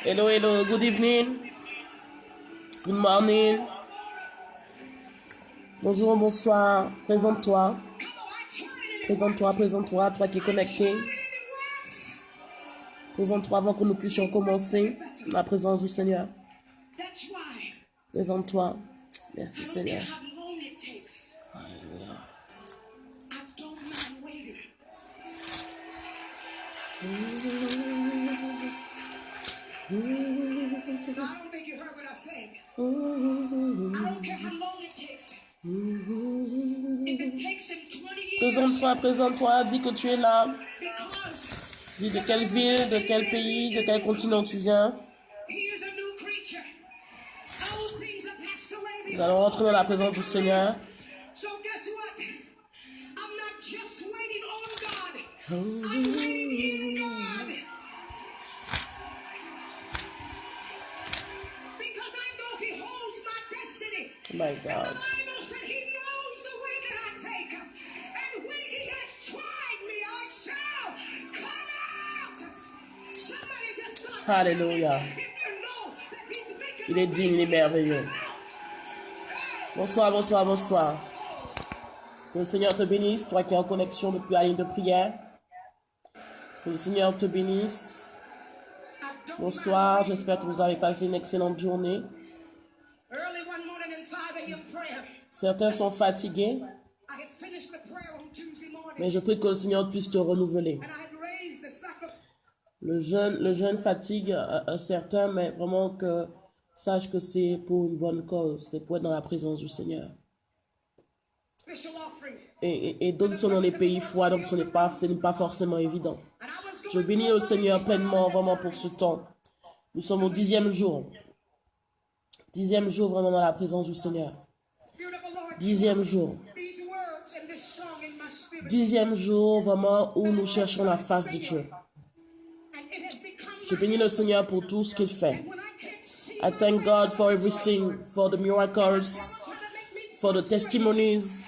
Hello, hello, good evening, good morning, bonjour, bonsoir, présente-toi, présente-toi, toi qui es connecté, présente-toi avant que nous puissions commencer la présence du Seigneur, présente-toi, merci Seigneur. Alléluia. I don't think you heard what I said. I don't care how long it takes. If it takes him 20 years. Présente-toi, dis que tu es là. Because Dis de quelle ville, de quel pays, de quel continent tu viens. he is a new creature. Old things have passed away. Nous allons rentrer dans la présence du Seigneur. So guess what? I'm not just waiting on God. I'm waiting in God. Because I know he holds my destiny. My God. The Bible said he knows the way that I take. And when he has tried me, I shall come out. Somebody just start Alléluia. if you know that he's making Il est digne, il est merveilleux. Bonsoir, bonsoir, bonsoir. Que le Seigneur te bénisse, toi qui es en connexion depuis la ligne de prière. Que le Seigneur te bénisse. Bonsoir, j'espère que vous avez passé une excellente journée. early one morning in 5 a.m. prayer. Certains sont fatigués, I had finished the prayer on Tuesday morning mais je prie que le Seigneur puisse te renouveler. and I had raised the sacrifice. Le jeûne fatigue certains, mais vraiment que sache que c'est pour une bonne cause, c'est pour être dans la présence du Seigneur. Special offering. Et d'autres sont dans les pays froids, donc ce n'est pas forcément évident. And I was Je bénis le Seigneur pleinement, vraiment pour ce temps. Nous sommes au 10e jour. 10e jour vraiment dans la présence du Seigneur. Spirit of the Lord. 10e jour. These words and this song in my spirit. 10e jour vraiment où nous cherchons la face de Dieu. And it has become Je bénis le Seigneur pour tout ce qu'il fait. when I can't see I thank God for everything, for the miracles, trying to make me for the testimonies,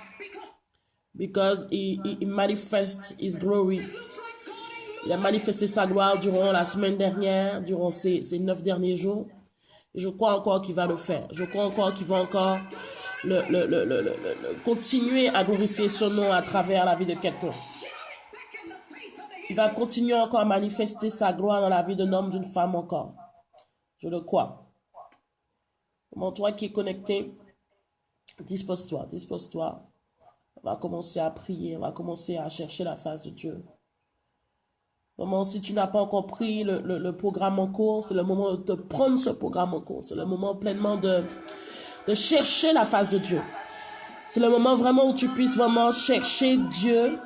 because because he manifests His glory. it looks like God ain't Il a manifesté sa gloire durant la semaine dernière, durant ces 9 derniers jours. Et je crois encore qu'il va le faire. Je crois encore qu'il va encore continuer à glorifier son nom à travers la vie de quelqu'un. back in the face of the Il va continuer encore à manifester sa gloire dans la vie d'un homme, d'une femme encore. Je le crois. Comment toi qui es connecté, dispose-toi. On va commencer à prier, on va commencer à chercher la face de Dieu. Vraiment, si tu n'as pas encore pris le programme en cours, c'est le moment de te prendre ce programme en cours. C'est le moment pleinement de chercher la face de Dieu. C'est le moment vraiment où tu puisses vraiment chercher Dieu,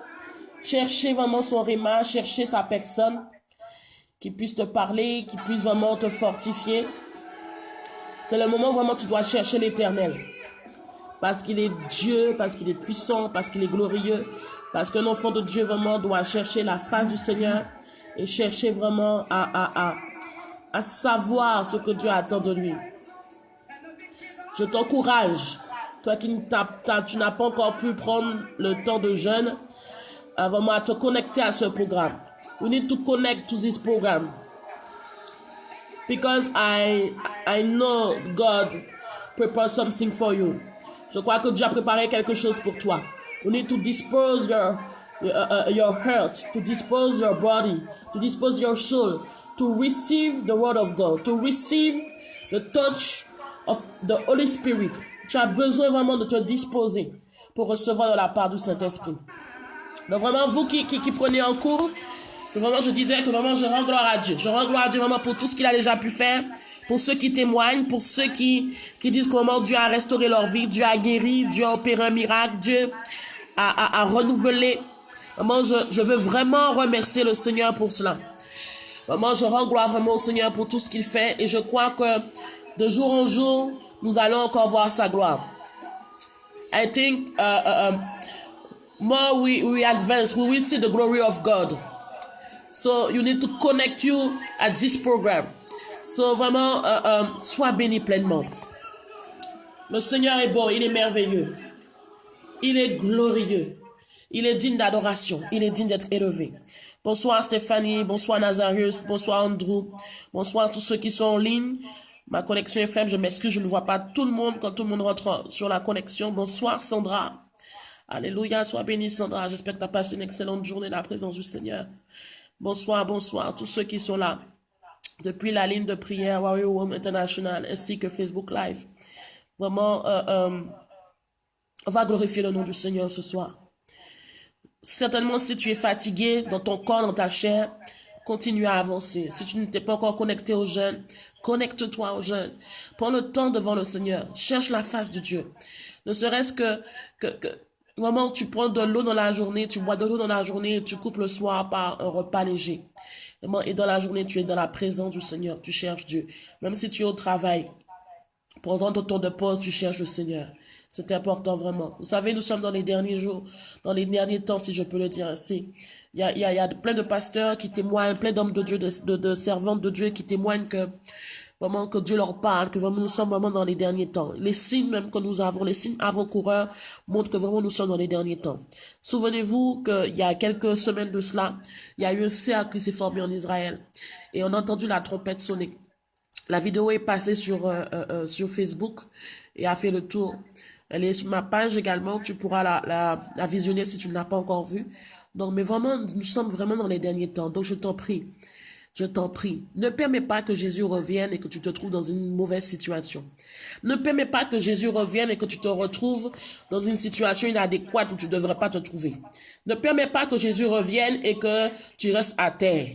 chercher vraiment son réma, chercher sa personne, qui puisse te parler, qui puisse vraiment te fortifier. C'est le moment vraiment où tu dois chercher l'Éternel. Parce qu'il est Dieu, parce qu'il est puissant, parce qu'il est glorieux. Parce qu'un enfant de Dieu vraiment doit chercher la face du Seigneur et chercher vraiment à savoir ce que Dieu attend de lui. Je t'encourage, toi qui tu n'as pas encore pu prendre le temps de jeûne, vraiment à te connecter à ce programme. We need to connect to this program. Because I know God prepared something for you. Je crois que Dieu a préparé quelque chose pour toi. You need to dispose your heart, to dispose your body, to dispose your soul, to receive the word of God, to receive the touch of the Holy Spirit. Tu as besoin vraiment de te disposer pour recevoir de la part du Saint-Esprit. Donc vraiment, vous qui prenez en cours, vraiment, je disais que vraiment, je rends gloire à Dieu. Je rends gloire à Dieu vraiment pour tout ce qu'il a déjà pu faire, pour ceux qui témoignent, pour ceux qui disent comment Dieu a restauré leur vie, Dieu a guéri, Dieu a opéré un miracle, Dieu a renouvelé. Vraiment, je veux vraiment remercier le Seigneur pour cela. Vraiment, je rends gloire vraiment au Seigneur pour tout ce qu'il fait et je crois que de jour en jour, nous allons encore voir sa gloire. I think more we advance, we will see the glory of God. So you need to connect you at this program. So vraiment, sois béni pleinement. Le Seigneur est bon, il est merveilleux. Il est glorieux. Il est digne d'adoration. Il est digne d'être élevé. Bonsoir Stéphanie, bonsoir Nazarius, bonsoir Andrew, bonsoir tous ceux qui sont en ligne. Ma connexion est faible, je m'excuse, je ne vois pas tout le monde quand tout le monde rentre sur la connexion. Bonsoir Sandra. Alléluia, sois bénie Sandra. J'espère que tu as passé une excellente journée dans la présence du Seigneur. Bonsoir, bonsoir tous ceux qui sont là. Depuis la ligne de prière Warrior Room International ainsi que Facebook Live. Vraiment, on va glorifier le nom du Seigneur ce soir. Certainement, si tu es fatigué dans ton corps, dans ta chair, continue à avancer. Si tu n'es pas encore connecté aux jeûnes, connecte-toi aux jeûnes. Prends le temps devant le Seigneur. Cherche la face de Dieu. Ne serait-ce que vraiment, tu prends de l'eau dans la journée, tu bois de l'eau dans la journée et tu coupes le soir par un repas léger. Vraiment, et dans la journée, tu es dans la présence du Seigneur. Tu cherches Dieu. Même si tu es au travail, pendant ton temps de pause, tu cherches le Seigneur. C'est important vraiment. Vous savez, nous sommes dans les derniers jours, dans les derniers temps, si je peux le dire ainsi. Il y a plein de pasteurs qui témoignent, plein d'hommes de Dieu, de servantes de Dieu qui témoignent que vraiment que Dieu leur parle, que vraiment nous sommes vraiment dans les derniers temps. Les signes même que nous avons, les signes avant-coureurs montrent que vraiment nous sommes dans les derniers temps. Souvenez-vous qu'il y a quelques semaines de cela, il y a eu un cercle qui s'est formé en Israël et on a entendu la trompette sonner. La vidéo est passée sur Facebook et a fait le tour. Elle est sur ma page également. Tu pourras la visionner si tu ne l'as pas encore vue. Donc, mais vraiment, nous sommes vraiment dans les derniers temps. Donc, je t'en prie. Ne permets pas que Jésus revienne et que tu te trouves dans une mauvaise situation. Ne permets pas que Jésus revienne et que tu te retrouves dans une situation inadéquate où tu ne devrais pas te trouver. Ne permets pas que Jésus revienne et que tu restes à terre.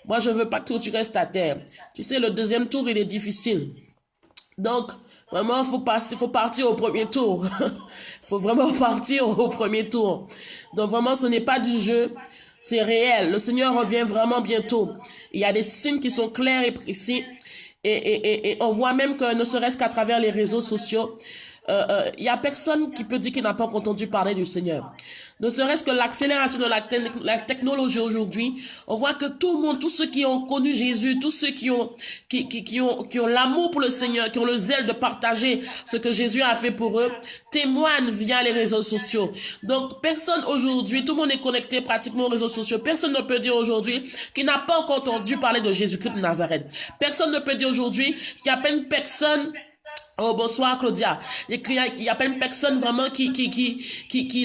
Moi, je veux pas que tu restes à terre. Tu sais, le deuxième tour, il est difficile. Donc, vraiment, faut partir au premier tour. Faut vraiment partir au premier tour. Donc, vraiment, ce n'est pas du jeu. C'est réel. Le Seigneur revient vraiment bientôt. Il y a des signes qui sont clairs et précis. Et on voit même que, ne serait-ce qu'à travers les réseaux sociaux, il y a personne qui peut dire qu'il n'a pas entendu parler du Seigneur. Ne serait-ce que l'accélération de la technologie aujourd'hui, on voit que tout le monde, tous ceux qui ont connu Jésus, tous ceux qui ont l'amour pour le Seigneur, qui ont le zèle de partager ce que Jésus a fait pour eux, témoignent via les réseaux sociaux. Donc, personne aujourd'hui, tout le monde est connecté pratiquement aux réseaux sociaux. Personne ne peut dire aujourd'hui qu'il n'a pas encore entendu parler de Jésus-Christ de Nazareth. Personne ne peut dire aujourd'hui qu'il y a peine personne. Oh, bonsoir, Claudia. Il y a plein de personnes vraiment qui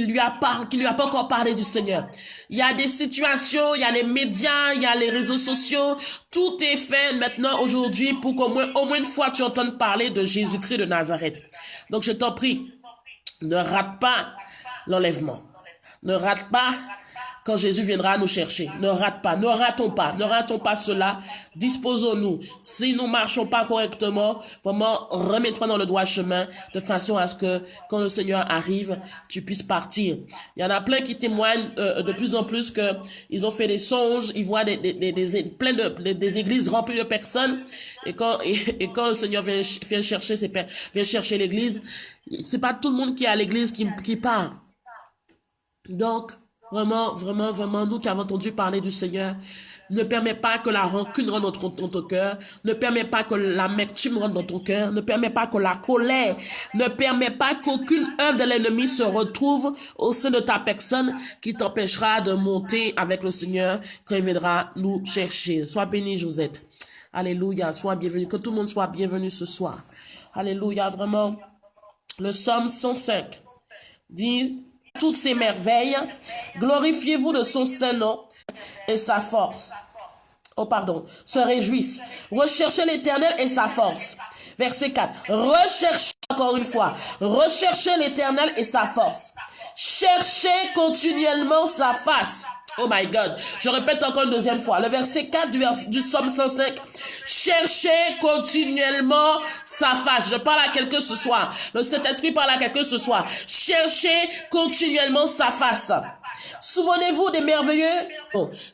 lui a pas encore parlé du Seigneur. Il y a des situations, il y a les médias, il y a les réseaux sociaux. Tout est fait maintenant aujourd'hui pour au moins une fois tu entendes parler de Jésus-Christ de Nazareth. Donc, je t'en prie, ne rate pas l'enlèvement. Ne rate pas quand Jésus viendra nous chercher. Ne ratons pas cela. Disposons-nous. Si nous marchons pas correctement, vraiment, remets-toi dans le droit chemin de façon à ce que quand le Seigneur arrive, tu puisses partir. Il y en a plein qui témoignent de plus en plus que ils ont fait des songes, ils voient des églises remplies de personnes et quand le Seigneur vient chercher l'église, c'est pas tout le monde qui est à l'église qui part. Donc, vraiment, nous qui avons entendu parler du Seigneur, ne permets pas que la rancune rentre dans ton cœur, ne permets pas que l'amertume rentre dans ton cœur, ne permets pas que la colère, ne permets pas qu'aucune œuvre de l'ennemi se retrouve au sein de ta personne qui t'empêchera de monter avec le Seigneur quand il viendra nous chercher. Sois béni, Josette. Alléluia, sois bienvenu, que tout le monde soit bienvenu ce soir. Alléluia, vraiment. Le psaume 105 dit toutes ces merveilles, glorifiez-vous de son saint nom et sa force. Se réjouissent. Recherchez l'Éternel et sa force. Verset 4. Recherchez encore une fois. Recherchez l'Éternel et sa force. Cherchez continuellement sa face. Oh my God. Je répète encore une deuxième fois. Le verset 4 du psaume 105. Cherchez continuellement sa face. Je parle à quelqu'un ce soir. Le Saint-Esprit parle à quelqu'un ce soir. Cherchez continuellement sa face. Souvenez-vous des merveilleux.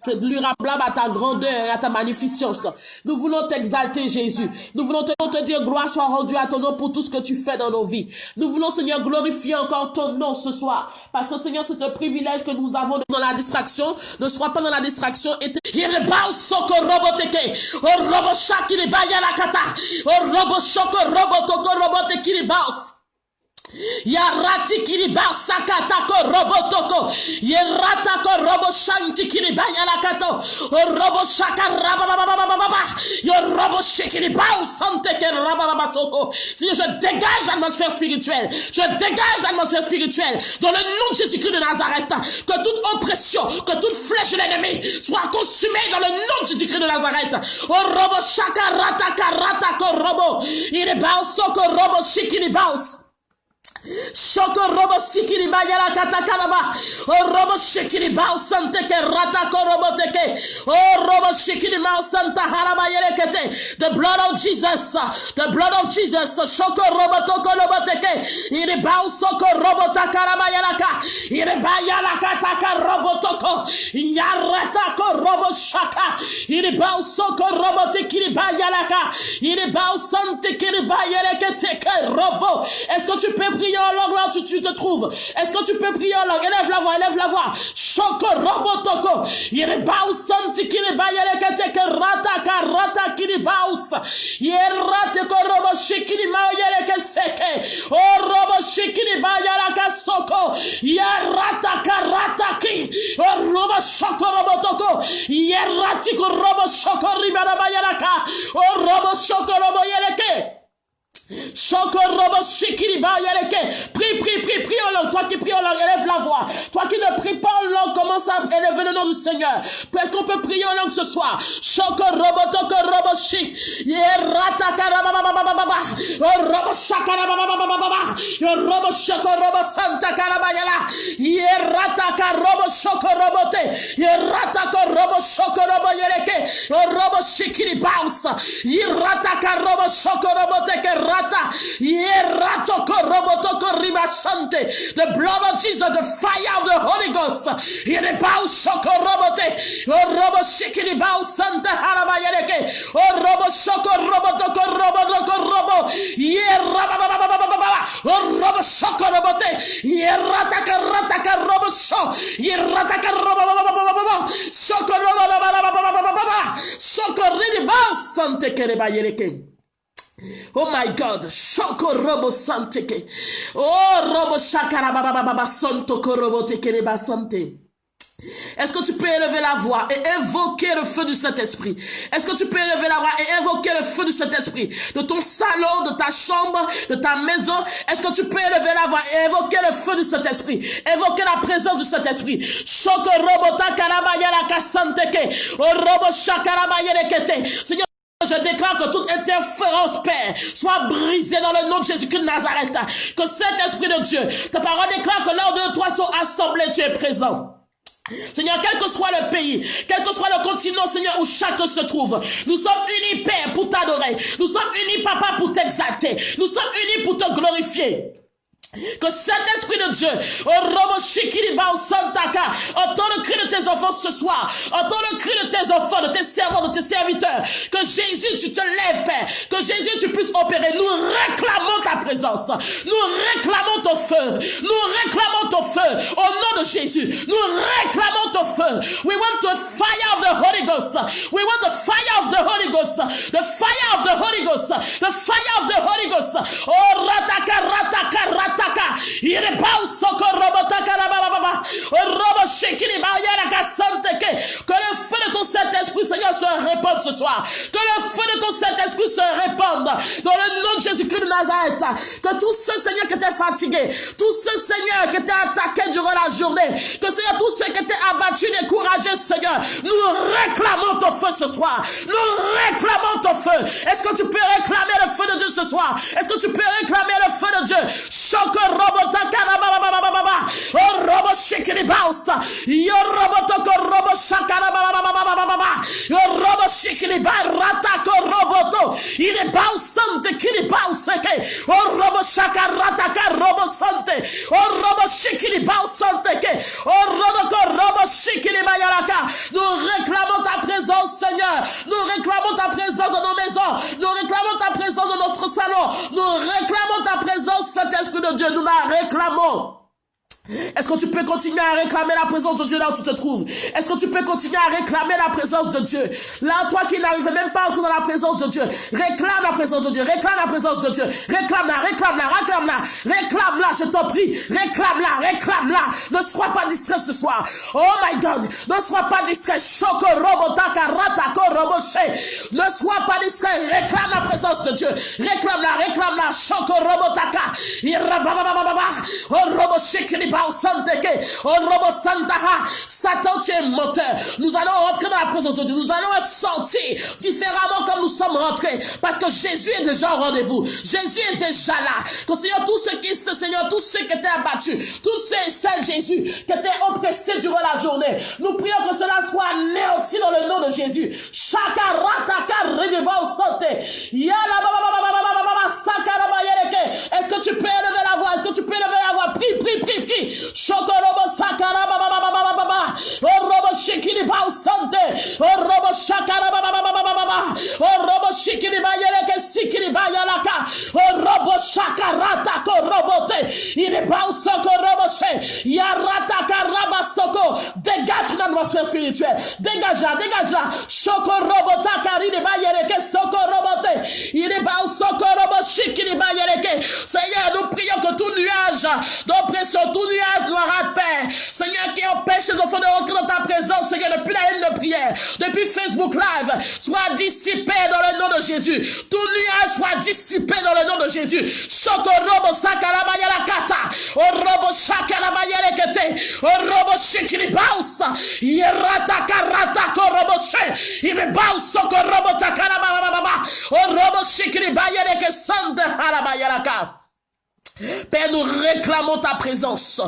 C'est de lui rappeler à ta grandeur et à ta magnificence. Nous voulons t'exalter, Jésus. Nous voulons te dire gloire soit rendue à ton nom pour tout ce que tu fais dans nos vies. Nous voulons, Seigneur, glorifier encore ton nom ce soir. Parce que, Seigneur, c'est un privilège que nous avons dans la distraction. Ne sois pas dans la distraction. Yarati kiriba sakatako robotoko. Yeratako robo shanti kiriba yalakato. Robo shaka rababababababa. Yo robo shikiriba sante ke rabababasoko. Seigneur, je dégage l'atmosphère spirituelle. Je dégage l'atmosphère spirituelle. Dans le nom de Jésus-Christ de Nazareth. Que toute oppression, que toute flèche de l'ennemi soit consumée dans le nom de Jésus-Christ de Nazareth. Oh robo shaka rataka ratako robo. Il est baus soko robo shikiri baus. Shoko robo sikiri bayala katakaraba. Oh robo shikiri bao sante ke rata korobo teke. Oh robo shikiri bao santa haraba yelekete. The blood of Jesus, the blood of Jesus. Shoko robo toko robo teke. Iri bao soko robo takaraba yalaka. Iri bayala kataka robo toko. Yarata ko robo shaka. Iri bao soko robo tekiri bayalaka. Iri bao sante kiri bayelekete ke robo. Est-ce que tu peux prier en langue là où tu te trouves? Est-ce que tu peux prier en langue? Élève la voix, élève la voix. Shoko robotoko. Yeribaus santi kiriba yerekete rata karata kiribaus. Yerate ko robo shikiri ma yereke seke. O robo shikiri ba yeraka soko. Yerata karata ki. O robo shoko robotoko. Yerati ko robo shoko ribara ba yeraka. O robo shoko robo yereke. Shoko robo shikiri ba yereke. Prie en langue. Toi qui prie en langue, élève la voix. Toi qui ne prie pas en langue, commence à élever le nom du Seigneur. Est-ce qu'on peut prier en langue ce soir? Shoko robo toko robo shik. Yerata karabababababa. Robo shakarabababababa. Robo shoko robo santa karabayala. Yerata karobo shoko robote. Yerata robo shoko robo yereke. Robo shikiri bounce. Yerata karobo shoko robote kerata. The blood of Jesus, the fire of the Holy Ghost. Yerebau shoko robote. Robo shikiri bau santa haraba yereke. Robo shoko robotoko robo. Yerababababababa. Robo shoko robote. Yerataka robo sho. Yerataka robo. Shoko robo. Shoko ridibau sante kereba yereke. Oh my God, Shoko robo santeke. Oh robo shakara baba santo korobo tekereba sante. Est-ce que tu peux élever la voix et invoquer le feu du Saint-Esprit? Est-ce que tu peux élever la voix et invoquer le feu du Saint-Esprit? De ton salon, de ta chambre, de ta maison. Est-ce que tu peux élever la voix et invoquer le feu du Saint-Esprit? Invoquer la présence du Saint-Esprit. Shoko robo takarabayala kasanteke. Oh robo shakarabayele kete. Seigneur, je déclare que toute interférence, Père, soit brisée dans le nom de Jésus-Christ de Nazareth. Que cet Esprit de Dieu, ta parole déclare que lors de toi sont assemblés, tu es présent. Seigneur, quel que soit le pays, quel que soit le continent, Seigneur, où chacun se trouve, nous sommes unis, Père, pour t'adorer. Nous sommes unis, Papa, pour t'exalter. Nous sommes unis pour te glorifier. Que cet Esprit de Dieu, entend le cri de tes enfants ce soir, entend le cri de tes enfants, de tes servants, de tes serviteurs, que Jésus, tu te lèves, Père, que Jésus, tu puisses opérer. Nous réclamons ta présence, nous réclamons ton feu, nous réclamons ton feu, au nom de Jésus, nous réclamons ton feu. We want the fire of the Holy Ghost, we want the fire of the Holy Ghost, the fire of the Holy Ghost, the fire of the Holy Ghost. Oh, rataka. Il est pas soko robotaka rababa. Robo shekiri bayara kasanteke. Que le feu de ton Saint-Esprit, Seigneur, se répande ce soir. Que le feu de ton Saint-Esprit se répande dans le nom de Jésus-Christ de Nazareth. Que tous ceux, Seigneur, qui étaient fatigués, tous ceux, Seigneur, qui étaient attaqués durant la journée, que Seigneur, tous ceux qui étaient abattus, découragés, Seigneur, nous réclamons ton feu ce soir. Nous réclamons ton feu. Est-ce que tu peux réclamer le feu de Dieu ce soir? Est-ce que tu peux réclamer le feu de Dieu? Choc robotaka rababa. Oh robo shikiri bausa. Yo robotoko robo shakara bababa. Yo robo shikiri baratako roboto. Il est bausante kiri bauseke. Oh robo shakarataka robo sante. Oh robo shikiri bausante ke. Oh robo shikiri bayaraka. Nous réclamons ta présence, Seigneur. Nous réclamons ta présence dans nos maisons. Nous réclamons ta présence dans notre salon. Nous réclamons ta présence, Saint-Esprit de Dieu. Nous la réclamons. Est-ce que tu peux continuer à réclamer la présence de Dieu là où tu te trouves? Est-ce que tu peux continuer à réclamer la présence de Dieu? Là, toi qui n'arrives même pas à entrer dans la présence de Dieu, réclame la présence de Dieu, réclame la présence de Dieu, réclame-la, réclame-la, réclame-la, réclame-la, je t'en prie, réclame-la, réclame-la. Ne sois pas distrait ce soir. Oh my God, ne sois pas distrait. Shoko robotaka ratako roboche. Ne sois pas distrait, réclame la présence de Dieu, réclame-la, réclame-la. Shoko robotaka. Oh roboche qui Satan, tu es menteur. Nous allons rentrer dans la présence de Dieu. Nous allons sortir différemment comme nous sommes rentrés. Parce que Jésus est déjà au rendez-vous. Jésus est déjà là. Que Seigneur, tous ceux qui se Seigneur, tous ceux qui étaient abattus, tous ceux et celles, Jésus, qui étaient oppressés durant la journée, nous prions que cela soit anéanti dans le nom de Jésus. Est-ce que tu peux élever la voix? Est-ce que tu peux élever la voix? Prie, prie, prie, prie. Shokorobo sakara baba baba baba baba. Orobo shikili ba usante. Orobo shakara baba baba baba baba. Orobo shikili ba yeleke sikili ba yalaka. Orobo shakarata korobote. Il est ba usoko robo she. Yarata karaba soko. Dégage l'atmosphère spirituelle. Dégage-la, dégage-la. Shokorobo takari de ba yeleke soko robote. Il est ba usoko robo shikili ba yeleke. Seigneur, nous prions que tout nuage d'oppression, tout nuage noir à paix, Seigneur, qui empêche les enfants de rentrer dans ta présence, Seigneur, depuis la haine de prière, depuis Facebook Live, soit dissipé dans le nom de Jésus. Tout nuage soit dissipé dans le nom de Jésus. Shokorobo sakarabayala kata, orobo shakarabayala kete, orobo shikiribaus, yerata karata korobo she, iribaus sokorobo takarabababa, orobo shikiribayala ke sande harabayala ka. Père, nous réclamons ta présence.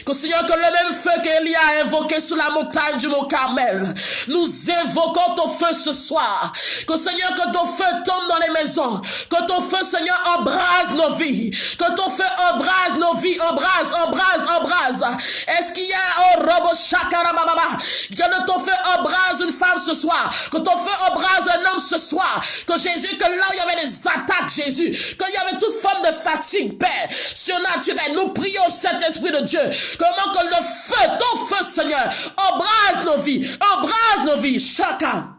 Que Seigneur, que le même feu qu'Élie a invoqué sur la montagne du mont Carmel, nous invoquons ton feu ce soir. Que Seigneur, que ton feu tombe dans les maisons. Que ton feu, Seigneur, embrase nos vies. Que ton feu embrase nos vies. Embrase. Est-ce qu'il y a un robot chakarababa? Que ton feu embrase une femme ce soir. Que ton feu embrase un homme ce soir. Que Jésus, que là où il y avait des attaques, Jésus, qu'il y avait toute forme de fatigue, Père, surnaturel, nous prions cet esprit de Dieu, comment que le feu, ton feu, Seigneur, embrase nos vies, chacun.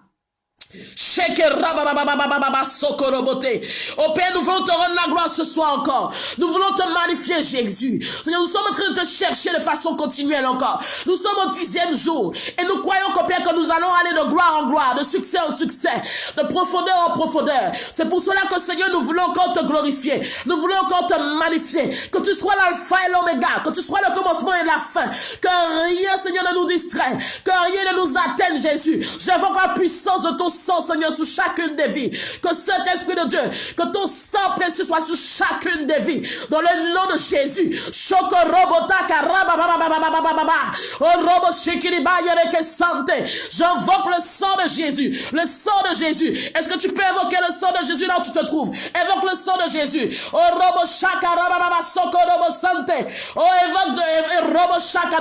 Oh Père, nous voulons te rendre la gloire ce soir encore. Nous voulons te magnifier, Jésus. Seigneur, nous sommes en train de te chercher de façon continuelle encore. Nous sommes au 10e jour et nous croyons qu'au Père que nous allons aller de gloire en gloire, de succès en succès, de profondeur en profondeur. C'est pour cela que Seigneur, nous voulons encore te glorifier. Nous voulons encore te magnifier. Que tu sois l'alpha et l'oméga, que tu sois le commencement et la fin. Que rien, Seigneur, ne nous distrait, que rien ne nous atteigne, Jésus. J'invoque la puissance de ton sang, Seigneur, sur chacune des vies. Que cet esprit de Dieu, que ton sang précieux soit sur chacune des vies. Dans le nom de Jésus. J'invoque le sang de Jésus. Le sang de Jésus. Est-ce que tu peux invoquer le sang de Jésus là où tu te trouves? Invoque le sang de Jésus. Oh, invoque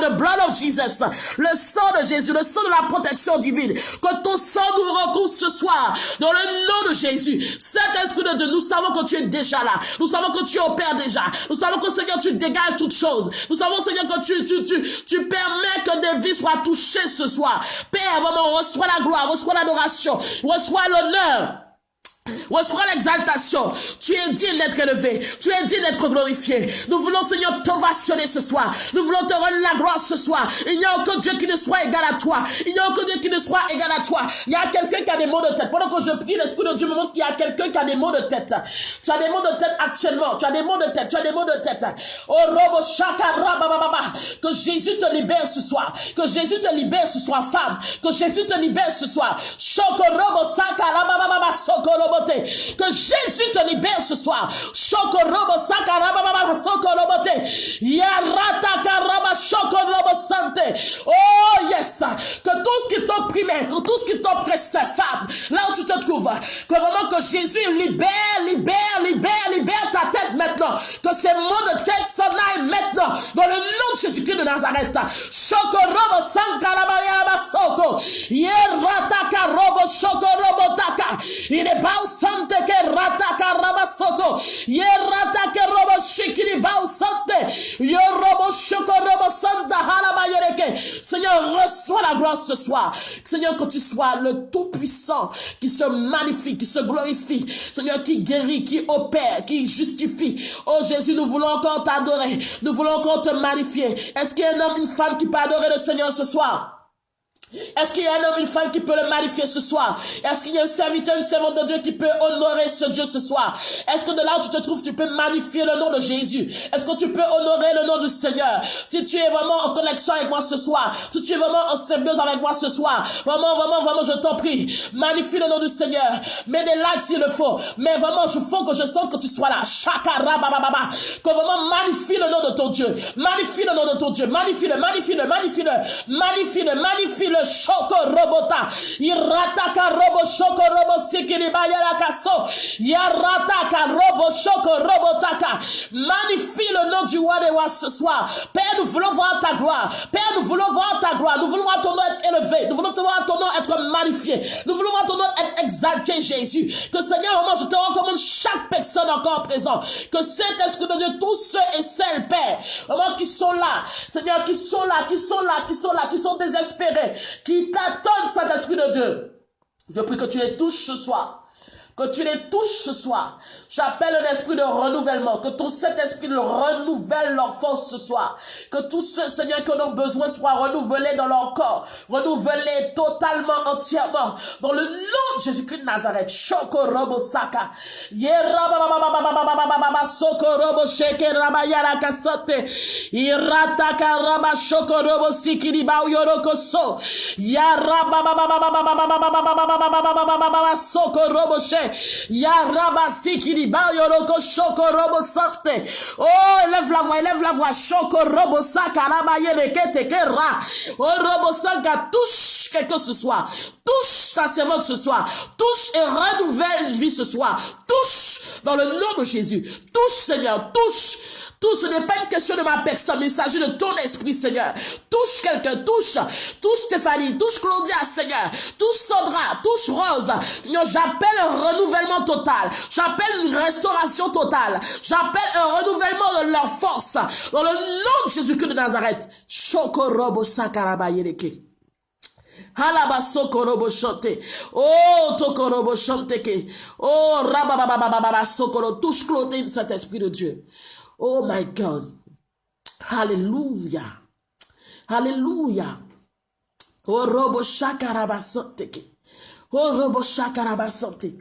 the blood of Jesus. Le sang de Jésus. Le sang de la protection divine. Que ton sang nous recouvre ce soir, dans le nom de Jésus. Cet esprit de Dieu, nous savons que tu es déjà là. Nous savons que tu opères déjà. Nous savons que, Seigneur, tu dégages toutes choses. Nous savons, Seigneur, que tu permets que des vies soient touchées ce soir. Père, vraiment, reçois la gloire, reçois l'adoration, reçois l'honneur. Reçois l'exaltation. Tu es digne d'être élevé. Tu es digne d'être glorifié. Nous voulons, Seigneur, t'ovationner ce soir. Nous voulons te rendre la gloire ce soir. Il n'y a aucun Dieu qui ne soit égal à toi. Il n'y a aucun Dieu qui ne soit égal à toi. Il y a quelqu'un qui a des maux de tête. Pendant que je prie, l'Esprit de Dieu me montre qu'il y a quelqu'un qui a des maux de tête. Tu as des maux de tête actuellement. Tu as des maux de tête. Tu as des maux de tête. Oh, robo shakara bababa. Que Jésus te libère ce soir. Que Jésus te libère ce soir, femme. Que Jésus te libère ce soir. Shoko robo sakara bababa soko robo. Que Jésus te libère ce soir. Shokorobo sakarababa sokorobote. Yarata karaba shokorobo sante. Oh yes. Que tout ce qui t'opprimait, que tout ce qui t'oppressait, femme, là où tu te trouves, que vraiment que Jésus libère ta tête maintenant. Que ces maux de tête s'en aillent maintenant. Dans le nom de Jésus-Christ de Nazareth. Shokorobo sankarababa soko. Yarata karobo shokorobo taka. Il est bas sante ke rataka rabasoko ye ratake robo shikiri bau sante yo robo shoko robo Seigneur, reçois la gloire ce soir. Seigneur, que tu sois le Tout-Puissant qui se magnifie, qui se glorifie. Seigneur, qui guérit, qui opère, qui justifie. Oh Jésus, nous voulons encore t'adorer. Nous voulons encore te magnifier. Est-ce qu'il y a un homme, une femme qui peut adorer le Seigneur ce soir? Est-ce qu'il y a un homme, une femme qui peut le magnifier ce soir? Est-ce qu'il y a un serviteur, une servante de Dieu qui peut honorer ce Dieu ce soir? Est-ce que de là où tu te trouves, tu peux magnifier le nom de Jésus? Est-ce que tu peux honorer le nom du Seigneur? Si tu es vraiment en connexion avec moi ce soir, si tu es vraiment en symbiose avec moi ce soir, vraiment, je t'en prie, magnifie le nom du Seigneur. Mets des likes s'il le faut. Mais vraiment, il faut que je sente que tu sois là. Chakarabababa. Que vraiment magnifie le nom de ton Dieu. Magnifie le nom de ton Dieu. Magnifie-le, magnifie-le, magnifie-le. Magnifie-le, magnifie-le. Shoko robota, irataka robo shoko robo sikiriba yarakaso, yarataka robo shoko robotaka. Magnifie le nom du roi des rois ce soir. Père, nous voulons voir ta gloire. Père, nous voulons voir ta gloire. Nous voulons voir ton nom être élevé. Nous voulons voir ton nom être magnifié. Nous voulons voir ton nom être exalté, Jésus. Que Seigneur, vraiment, je te recommande chaque personne encore présente. Que cet esprit de Dieu, tous ceux et celles, Père, vraiment qui sont là, Seigneur, qui sont désespérés, qui t'attendent, Saint-Esprit de Dieu. Je prie que tu les touches ce soir. Que tu les touches ce soir. J'appelle un esprit de renouvellement. Que ton Saint-Esprit renouvelle leur force ce soir. Que tous ceux, Seigneur, qui en ont besoin soient renouvelés dans leur corps. Renouvelés totalement, entièrement. Dans le nom de Jésus-Christ de Nazareth. Shoko robo saka. Soko robo sheke rabayara kasote. Irataka raba shoko robo sikiri ba yoroko so. Yaraba soko robo sheke. Yarabasi qui dit Bayoroko Shoko Robo Sorte. Oh, élève la voix, Shoko Robo Saka Rabayere Ketekera. Oh, Robo Saka, touche quelqu'un ce soir. Touche ta servante ce soir. Touche et renouvelle vie ce soir. Touche dans le nom de Jésus. Touche, Seigneur, touche. Touche, ce n'est pas une question de ma personne, mais il s'agit de ton esprit, Seigneur. Touche quelqu'un, touche Stéphanie, touche Claudia, Seigneur. Touche Sandra, touche Rose. Seigneur, j'appelle un renouvellement total. J'appelle une restauration totale. J'appelle un renouvellement de leur force. Dans le nom de Jésus-Christ de Nazareth. Shokorobo Sakarabayeleke. Halaba sokorobo chante. Oh, tokorobo chante ke. Oh, rababababababa sokoro. Touche Claudine, cet esprit de Dieu. Oh my God. Hallelujah. Hallelujah. Oh, robo shakaraba sante ke. Oh, robo shakaraba sante.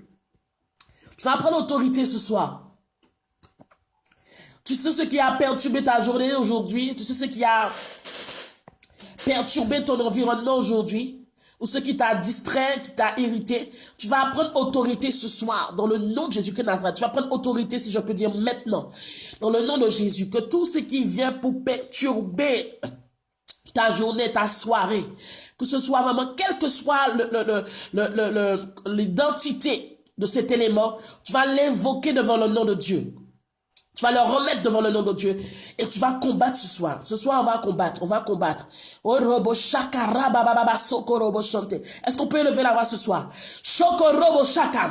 Tu vas prendre autorité ce soir. Tu sais ce qui a perturbé ta journée aujourd'hui. Tu sais ce qui a perturbé ton environnement aujourd'hui. Ou ce qui t'a distrait, qui t'a irrité. Tu vas prendre autorité ce soir. Dans le nom de Jésus-Christ de Nazareth. Tu vas prendre autorité, si je peux dire maintenant. Dans le nom de Jésus. Que tout ce qui vient pour perturber ta journée, ta soirée. Que ce soit vraiment, quelle que soit l'identité de cet élément. Tu vas l'invoquer devant le nom de Dieu. Tu vas le remettre devant le nom de Dieu et tu vas combattre ce soir. Ce soir, on va combattre. Oh, robo shaka rabababa soko robo chante. Est-ce qu'on peut élever la voix ce soir? Shoko robo shaka.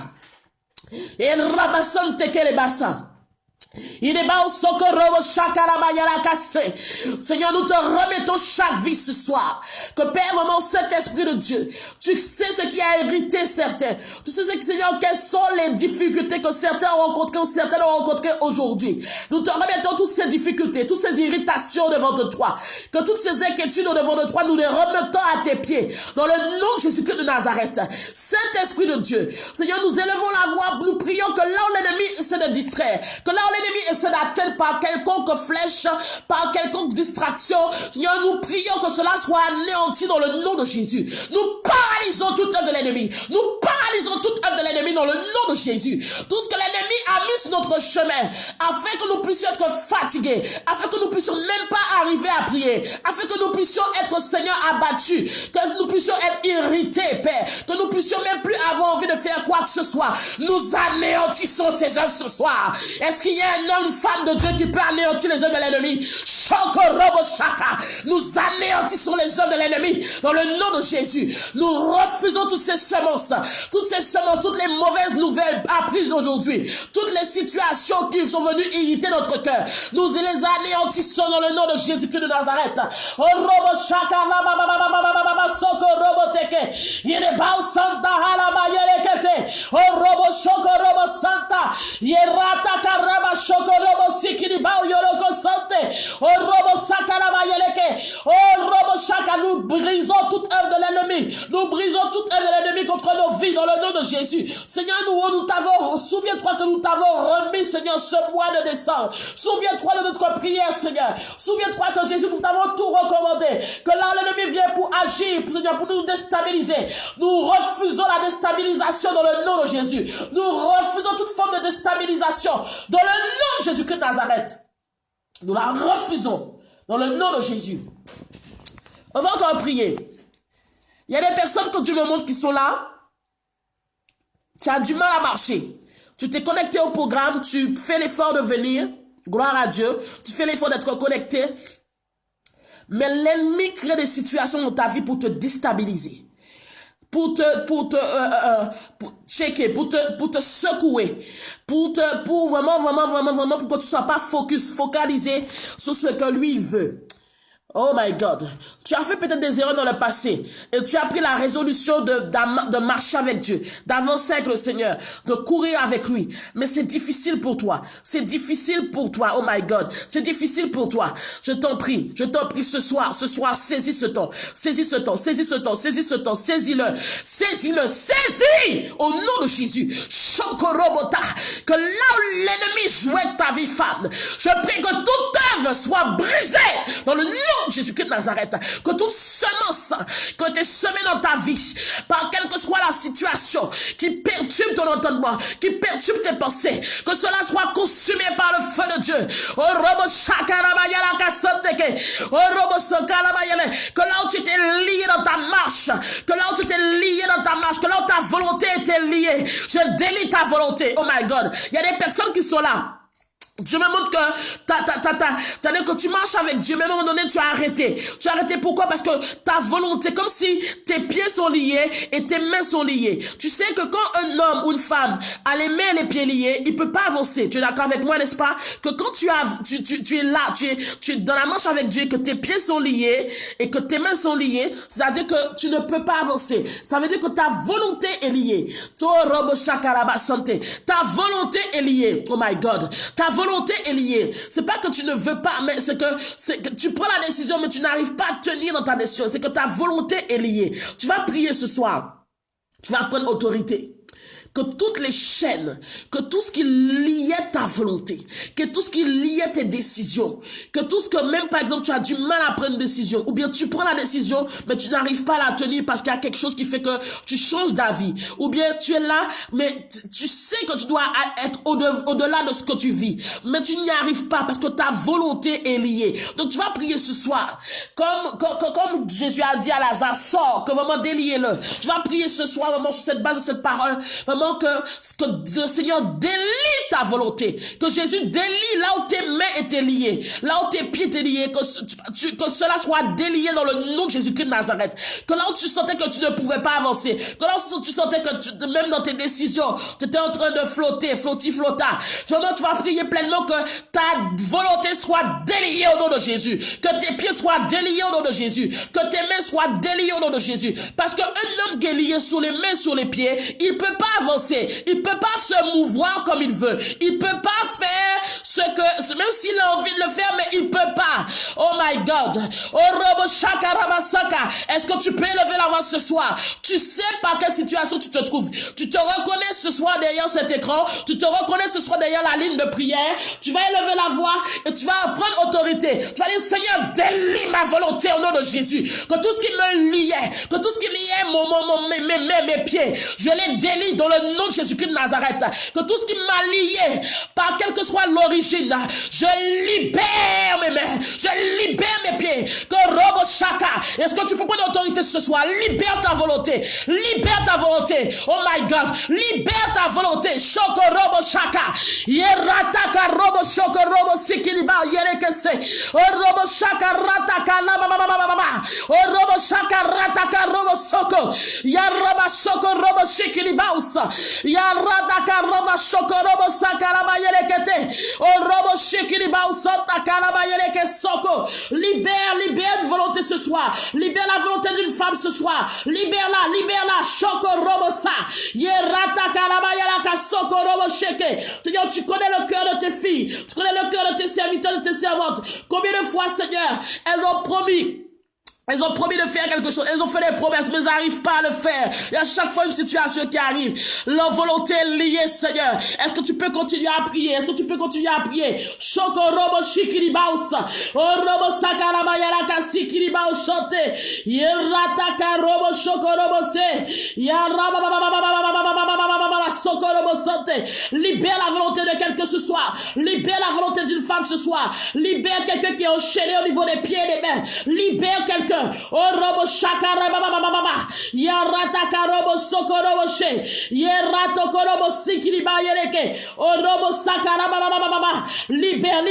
Et rabasante kele basa. Seigneur, nous te remettons chaque vie ce soir. Que Père, vraiment, cet esprit de Dieu, tu sais ce qui a irrité certains. Tu sais, Seigneur, quelles sont les difficultés que certains ont rencontrées ou certains ont rencontrées aujourd'hui. Nous te remettons toutes ces difficultés, toutes ces irritations devant de toi. Que toutes ces inquiétudes devant de toi, nous les remettons à tes pieds. Dans le nom de Jésus-Christ de Nazareth. Saint-Esprit de Dieu. Seigneur, nous élevons la voix, nous prions que là où l'ennemi essaie de distraire, que là où l'ennemi essaie d'atteindre par quelconque flèche, par quelconque distraction, Seigneur, nous prions que cela soit anéanti dans le nom de Jésus. Nous paralysons toute œuvre de l'ennemi. Nous paralysons toute œuvre de l'ennemi dans le nom de Jésus. Tout ce que l'ennemi a mis sur notre chemin, afin que nous puissions être fatigués, afin que nous puissions même pas arriver à prier, afin que nous puissions être, Seigneur, abattus, que nous puissions être irrités, Père, que nous puissions même plus avoir envie de faire quoi que ce soit. Nous anéantissons ces œuvres ce soir. Est-ce qu'il y a un homme, une femme de Dieu qui peut anéantir les œuvres de l'ennemi? Nous anéantissons les œuvres de l'ennemi dans le nom de Jésus. Nous refusons toutes ces semences, toutes les mauvaises nouvelles apprises aujourd'hui, toutes les situations qui sont venues irriter notre cœur. Nous les anéantissons dans le nom de Jésus-Christ de Nazareth. Oh, robo shakara baba soko robo teke. Yere bao santa halaba yere kete. Oh, robo shoko robo santa. Yerata karaba shoko robo sikiri bao yoroko sante. Oh, robo sakara ba yere ke. Oh, robo shaka, nous brisons toute œuvre de l'ennemi. Nous brisons toute œuvre de l'ennemi contre nos vies dans le nom de Jésus. Seigneur, nous t'avons, souviens-toi que nous t'avons remis, Seigneur, ce mois de décembre. Souviens-toi de notre prière, Seigneur. Souviens-toi que Jésus, nous t'avons tout recommandé. Que là, l'ennemi vient pour agir, Seigneur, pour nous déstabiliser. Nous refusons la déstabilisation dans le nom de Jésus. Nous refusons toute forme de déstabilisation dans le nom de Jésus-Christ de Nazareth. Nous la refusons dans le nom de Jésus. On va encore prier. Il y a des personnes que Dieu me montre qui sont là. Tu as du mal à marcher. Tu t'es connecté au programme, tu fais l'effort de venir. Gloire à Dieu. Tu fais l'effort d'être connecté. Mais l'ennemi crée des situations dans ta vie pour te déstabiliser. Pour checker, pour te secouer. Pour vraiment, pour que tu sois pas focalisé sur ce que lui, il veut. Oh my God. Tu as fait peut-être des erreurs dans le passé et tu as pris la résolution de marcher avec Dieu, d'avancer avec le Seigneur, de courir avec lui. Mais c'est difficile pour toi. C'est difficile pour toi. Oh my God. C'est difficile pour toi. Je t'en prie ce soir, saisis ce temps. Saisis ce temps. Saisis-le. Saisis au nom de Jésus. Chokorobota. Que là où l'ennemi jouait ta vie femme, je prie que toute œuvre soit brisée dans le nom Jésus-Christ de Nazareth, que toute semence que tu es semée dans ta vie, par quelle que soit la situation qui perturbe ton entendement, qui perturbe tes pensées, que cela soit consumé par le feu de Dieu. Que là où tu étais lié dans ta marche, que là où ta volonté était liée, je délie ta volonté. Oh my God. Il y a des personnes qui sont là. Dieu me montre que quand tu marches avec Dieu, mais à un moment donné, tu as arrêté. Tu as arrêté pourquoi? Parce que ta volonté, comme si tes pieds sont liés et tes mains sont liées. Tu sais que quand un homme ou une femme a les mains et les pieds liés, il peut pas avancer. Tu es d'accord avec moi, n'est-ce pas? Que quand tu es là, tu es dans la marche avec Dieu, que tes pieds sont liés et que tes mains sont liées, c'est-à-dire que tu ne peux pas avancer. Ça veut dire que ta volonté est liée. Ta volonté est liée. Oh my God. Ta volonté est liée. C'est pas que tu ne veux pas, mais c'est que tu prends la décision, mais tu n'arrives pas à tenir dans ta décision. C'est que ta volonté est liée. Tu vas prier ce soir. Tu vas prendre autorité. Que toutes les chaînes, que tout ce qui liait ta volonté, que tout ce qui liait tes décisions, que tout ce que même par exemple tu as du mal à prendre une décision, ou bien tu prends la décision mais tu n'arrives pas à la tenir parce qu'il y a quelque chose qui fait que tu changes d'avis, ou bien tu es là mais tu sais que tu dois être au-delà de ce que tu vis, mais tu n'y arrives pas parce que ta volonté est liée. Donc tu vas prier ce soir, comme Jésus a dit à Lazare, sors, que vraiment déliez-le. Tu vas prier ce soir vraiment sur cette base de cette parole, vraiment que le Seigneur délie ta volonté, que Jésus délie là où tes mains étaient liées, là où tes pieds étaient liés, que cela soit délié dans le nom de Jésus-Christ de Nazareth, que là où tu sentais que tu ne pouvais pas avancer, que là où tu sentais que même dans tes décisions, tu étais en train de flotter, flotta, vraiment tu vas prier pleinement que ta volonté soit déliée au nom de Jésus, que tes pieds soient déliés au nom de Jésus, que tes mains soient déliées au nom de Jésus, parce qu'un homme qui est lié sur les mains, sur les pieds, il peut pas avancer. Il peut pas se mouvoir comme il veut. Il peut pas faire ce que, même s'il a envie de le faire, mais il peut pas. Oh my God. Oh robo shaka rabasaka. Est-ce que tu peux élever la voix ce soir? Tu sais par quelle situation tu te trouves. Tu te reconnais ce soir derrière cet écran. Tu te reconnais ce soir derrière la ligne de prière. Tu vas élever la voix et tu vas prendre autorité. Tu vas dire, Seigneur, délie ma volonté au nom de Jésus. Que tout ce qui me liait, que tout ce qui liait mes pieds, je les délie dans le nom de Jésus-Christ de Nazareth, que tout ce qui m'a lié, par quelle que soit l'origine, je libère mes mains, je libère mes pieds, que robo Est-ce que tu peux prendre l'autorité ce soir? Libère ta volonté. Libère ta volonté. Oh my God. Libère ta volonté. Shokorobo shaka. Yerataka robo shokorobo sikiriba yerekese. Oh robo shaka rataka la ba ba ba ba ba. Oh robo shaka rataka robo soko. Yaraba soko robo sikiriba usa. Yarataka robo shokorobo sakaraba yerekete. Oh robo sikiriba usa takaraba yerekese soko. Libère une volonté ce soir. Libère la volonté d'une femme ce soir. Libère-la. Shoko robo sa. Yerata karaba yaraka soko robo sheke. Seigneur, tu connais le cœur de tes filles. Tu connais le cœur de tes serviteurs, de tes servantes. Combien de fois, Seigneur, elles ont promis de faire quelque chose. Elles ont fait des promesses, mais elles n'arrivent pas à le faire. Et à chaque fois, une situation qui arrive. Leur volonté est liée, Seigneur. Est-ce que tu peux continuer à prier? Shoko robo shikiribausa. O robo sakaraba yaraka sikiribau shote. Yerataka robo shoko robo se. Yaraba soko robo sote. Libère la volonté de quelqu'un ce soir. Libère la volonté d'une femme ce soir. Libère quelqu'un qui est enchaîné au niveau des pieds et des mains. Libère quelqu'un. Oh robo shakara baba baba baba. Yarata karobo soko robo she. Yerato korobo sikiliba yereke. Oh robo sakara baba baba baba. Libère.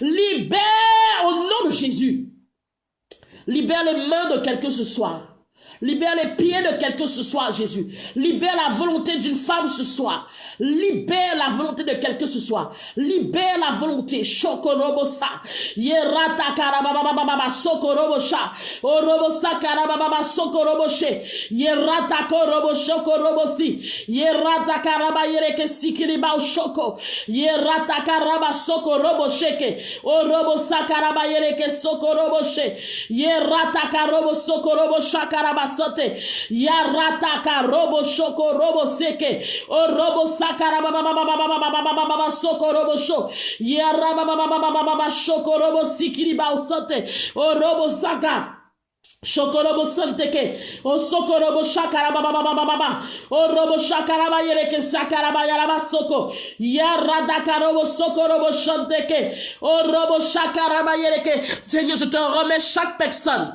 Libère au nom de Jésus. Libère les mains de quelqu'un ce soir. Libère les pieds de quelqu'un ce soir, Jésus. Libère la volonté d'une femme ce soir. Libère la volonté de quelqu'un ce soir. Libère la volonté. Shokorobosa. Yerata karababa sokorobosha. Orobosa karababa sokoroboshe. Yerata korobo shokorobosi. Yerata karaba yereke sikiriba shoko. Yerata karaba sokorobosheke. Orobosa karaba yereke sokoroboshe. Yerata karobo sokorobosha karaba sote. Yarataka robo shoko robo seke. O robo sakara baba baba baba baba soko robo sho. Yaraba baba baba shoko robo sikiri ba sote. O robo saka. Shokorobo santeke. O sokorobo shakara baba baba baba. O robo shakara ba yereke sakara ba yaraba soko. Yaradaka robo sokorobo shanteke. O robo shakara ba yereke. Seigneur, je te remets chaque personne.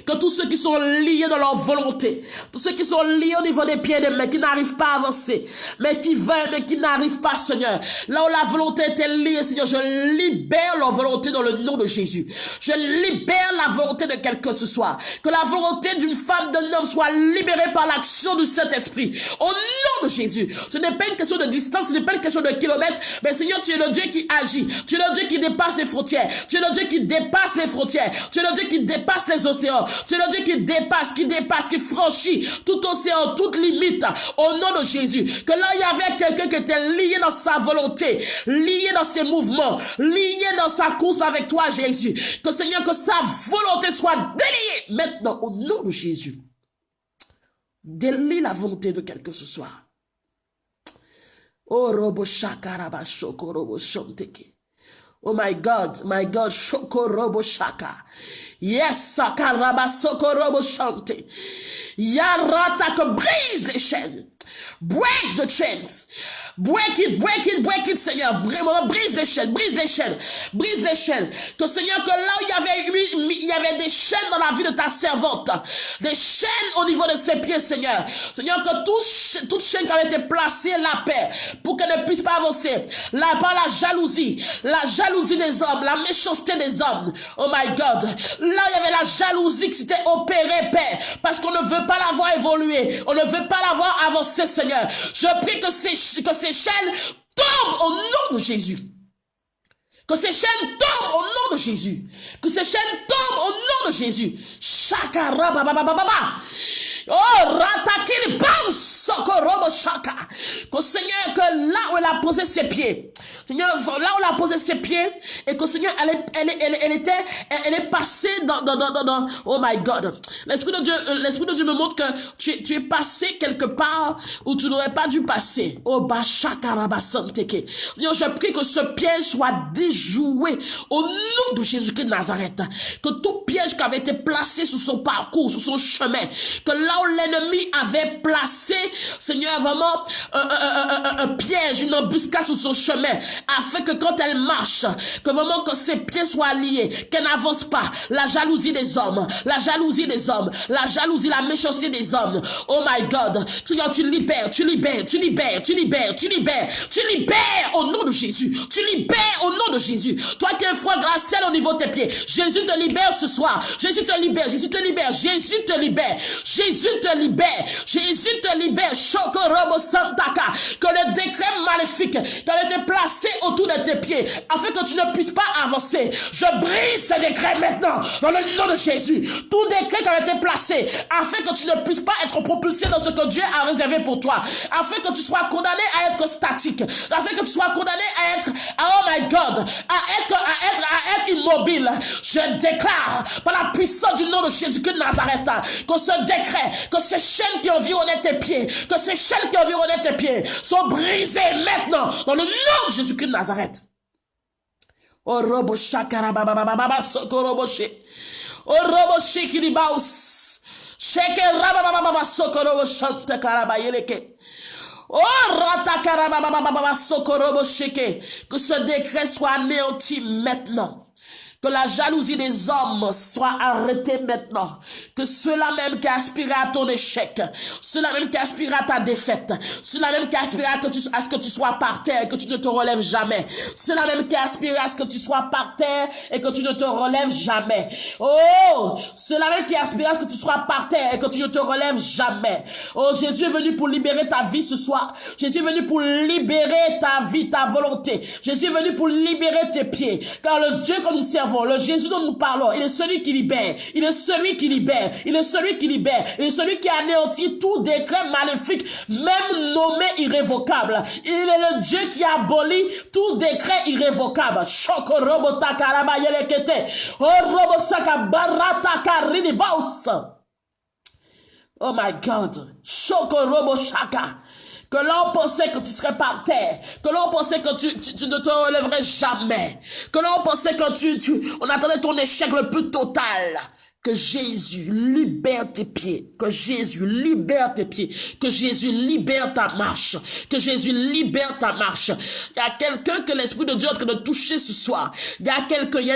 Que tous ceux qui sont liés dans leur volonté, tous ceux qui sont liés au niveau des pieds et des mains, qui n'arrivent pas à avancer, mais qui veulent, mais qui n'arrivent pas, Seigneur. Là où la volonté était liée, Seigneur, je libère leur volonté dans le nom de Jésus. Je libère la volonté de quelqu'un ce soir. Que la volonté d'une femme, d'un homme soit libérée par l'action du Saint-Esprit. Au nom de Jésus. Ce n'est pas une question de distance, ce n'est pas une question de kilomètres, mais Seigneur, tu es le Dieu qui agit. Tu es le Dieu qui dépasse les frontières. Tu es le Dieu qui dépasse les frontières. Tu es le Dieu qui dépasse les océans. C'est le Dieu qui dépasse, qui franchit tout océan, toute limite, au nom de Jésus. Que là, il y avait quelqu'un qui était lié dans sa volonté, lié dans ses mouvements, lié dans sa course avec toi, Jésus. Que Seigneur, que sa volonté soit déliée maintenant, au nom de Jésus. Délie la volonté de quelqu'un ce soir. Oh, robo shakaraba shoko robo shanteke. Oh my God, shoko robo shaka. Yes, sakaraba soko robo shante. Yarata que brise les chaînes. Break the chains. Break it, Seigneur. Vraiment, brise les chaînes. Que Seigneur, que là où il y avait des chaînes dans la vie de ta servante, des chaînes au niveau de ses pieds, Seigneur. Seigneur, que toute chaîne qui avait été placée la paix, pour qu'elle ne puisse pas avancer. Là, par la jalousie des hommes, la méchanceté des hommes. Oh my God. Là, il y avait la jalousie qui s'était opérée, Père, parce qu'on ne veut pas l'avoir évolué. On ne veut pas l'avoir avancé, Seigneur. Je prie que ces chaînes tombent au nom de Jésus. Que ces chaînes tombent au nom de Jésus. Que ces chaînes tombent au nom de Jésus. Shakara baba baba baba. Oh, ratakili bam sokorobo shaka. Que Seigneur, que là où elle a posé ses pieds, Seigneur, là où elle a posé ses pieds, et que Seigneur, elle est passée dans, oh my God. L'Esprit de Dieu me montre que tu es passé quelque part où tu n'aurais pas dû passer. Oh, bashakarabasanteke. Seigneur, je prie que ce piège soit déjoué au nom de Jésus-Christ de Nazareth. Que tout piège qui avait été placé sur son parcours, sur son chemin, que là où l'ennemi avait placé, Seigneur, vraiment, un piège, une embuscade sur son chemin, afin que quand elle marche, que vraiment que ses pieds soient liés, qu'elle n'avance pas. La jalousie des hommes, la jalousie des hommes, la jalousie, la méchanceté des hommes. Oh my God, tu libères, tu libères, tu libères, tu libères, tu libères, tu libères au nom de Jésus. Tu libères au nom de Jésus. Toi qui es un foie graciel au niveau de tes pieds, Jésus te libère ce soir. Jésus te libère, Jésus te libère, Jésus te libère, Jésus te libère, Jésus te libère. Shokorobo Santaka, que le décret maléfique qui a été placé autour de tes pieds, afin que tu ne puisses pas avancer. Je brise ce décret maintenant, dans le nom de Jésus. Tout décret qui a été placé, afin que tu ne puisses pas être propulsé dans ce que Dieu a réservé pour toi, afin que tu sois condamné à être statique, afin que tu sois condamné à être, oh my God, à être immobile. Je déclare, par la puissance du nom de Jésus-Christ de Nazareth, que ce décret, que ces chaînes qui environnaient tes pieds, que ces chaînes qui environnaient tes pieds sont brisées maintenant, dans le nom de Jésus-Christ de Nazareth. Oh robo shakara baba baba sokoroboche. Oh robo shikiribaus. Sheke raba baba sokorobo shante karabayeleke. Oh rata karaba baba sokorobo sheke. Que ce décret soit anéanti maintenant. Que la jalousie des hommes soit arrêtée maintenant. Que ceux-là même qui aspirent à ton échec, ceux-là même qui aspirent à ta défaite, ceux-là même qui aspirent à ce que tu sois par terre et que tu ne te relèves jamais, ceux-là même qui aspirent à ce que tu sois par terre et que tu ne te relèves jamais. Oh, ceux-là même qui aspirent à ce que tu sois par terre et que tu ne te relèves jamais. Oh, Jésus est venu pour libérer ta vie ce soir. Jésus est venu pour libérer ta vie, ta volonté. Jésus est venu pour libérer tes pieds. Car le Dieu que nous servons, le Jésus dont nous parlons, il est celui qui libère, il est celui qui libère, il est celui qui libère, il est celui qui anéantit tout décret maléfique, même nommé irrévocable. Il est le Dieu qui abolit tout décret irrévocable. Shoko robota karabayelekete, oh robosaka barata karinibaus. Oh my God, Shoko roboshaka. Que l'on pensait que tu serais par terre. Que l'on pensait que tu ne te relèverais jamais. Que l'on pensait que on attendait ton échec le plus total. Que Jésus libère tes pieds. Que Jésus libère tes pieds. Que Jésus libère ta marche. Que Jésus libère ta marche. Il y a quelqu'un que l'Esprit de Dieu est en train de toucher ce soir. Il y a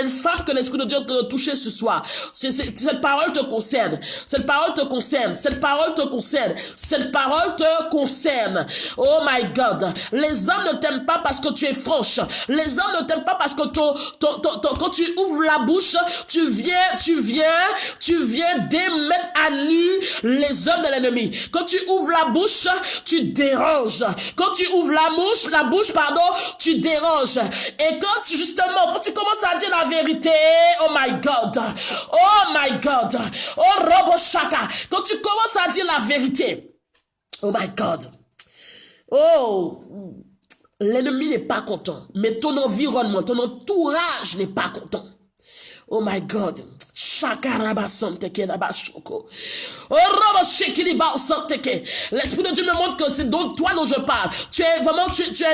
une femme que l'Esprit de Dieu est en train de toucher ce soir. Cette parole te concerne. Cette parole te concerne. Cette parole te concerne. Cette parole te concerne. Oh my God. Les hommes ne t'aiment pas parce que tu es franche. Les hommes ne t'aiment pas parce que quand tu ouvres la bouche, tu viens démettre à nu les hommes de l'ennemi. Quand tu ouvres la bouche, tu déranges. Quand tu ouvres la bouche, tu déranges. Et quand tu commences à dire la vérité, oh my God, oh Robo Shaka, quand tu commences à dire la vérité, oh my God, oh, l'ennemi n'est pas content, mais ton environnement, ton entourage n'est pas content. Oh my God. L'Esprit de Dieu me montre que c'est donc toi dont je parle. Tu as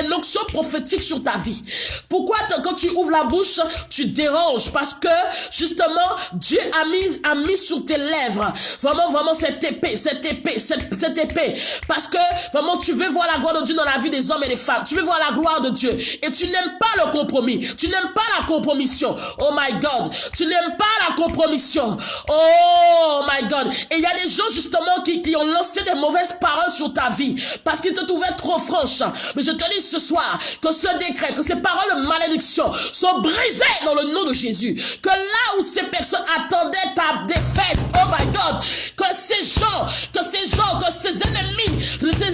une onction prophétique sur ta vie. Pourquoi quand tu ouvres la bouche, tu déranges? Parce que justement, Dieu a mis sur tes lèvres vraiment cette épée. Parce que vraiment tu veux voir la gloire de Dieu dans la vie des hommes et des femmes. Tu veux voir la gloire de Dieu. Et tu n'aimes pas le compromis. Tu n'aimes pas la compromission. Oh my God. Tu n'aimes pas la compromission. Oh my God. Et il y a des gens justement qui ont lancé des mauvaises paroles sur ta vie parce qu'ils te trouvaient trop franche. Mais je te dis ce soir que ce décret, que ces paroles de malédiction sont brisées dans le nom de Jésus. Que là où ces personnes attendaient ta défaite, oh my God, que ces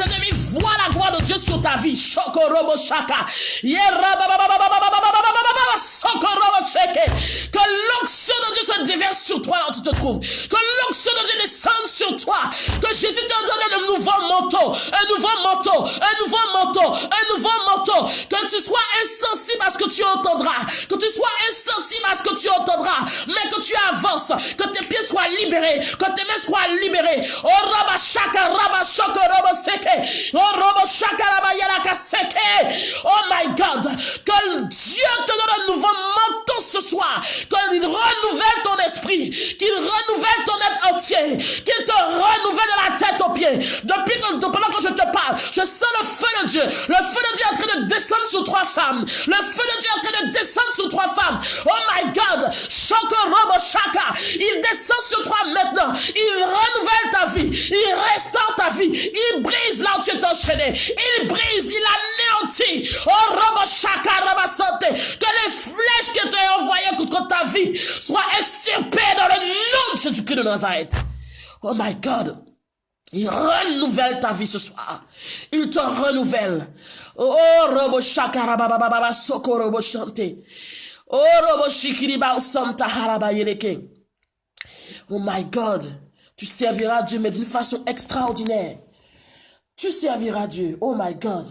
ennemis voient la gloire de Dieu sur ta vie. Shokorobo Shaka. Que l'onction de Dieu se déverse sur toi là où tu te trouves. Que l'onction de Dieu descende sur toi. Que Jésus te donne un nouveau manteau. Que tu sois insensible à ce que tu entendras. Que tu sois insensible à ce que tu entendras. Mais que tu avances. Que tes pieds soient libérés. Que tes mains soient libérées. Oh Rabba Shaka Rabba Shoko Robo Seke. Oh Robo Shaka Rabba Yalaka Seke. Oh my God. Que Dieu te donne un nouveau manteau ce soir, qu'il renouvelle ton esprit, qu'il renouvelle ton être entier, qu'il te renouvelle de la tête aux pieds. Pendant que je te parle, je sens le feu de Dieu. Le feu de Dieu est en train de descendre sur 3 femmes. Le feu de Dieu est en train de descendre sur 3 femmes. Oh my God. Il descend sur toi maintenant. Il renouvelle ta vie. Il restaure ta vie. Il brise là où tu es enchaîné. Il brise, il anéantit. Oh Roboshaka Rabasante. Que les flèches que tu as envoyées contre ta vie soient extirpées dans le nom de Jésus-Christ de Nazareth. Oh my God. Il renouvelle ta vie ce soir. Il te renouvelle. Oh Roboshaka Rabababa Soko Roboshante. Oh Roboshikiriba Santa Haraba Yeleke. Oh my God. Tu serviras Dieu, mais d'une façon extraordinaire. Tu serviras Dieu. Oh my God.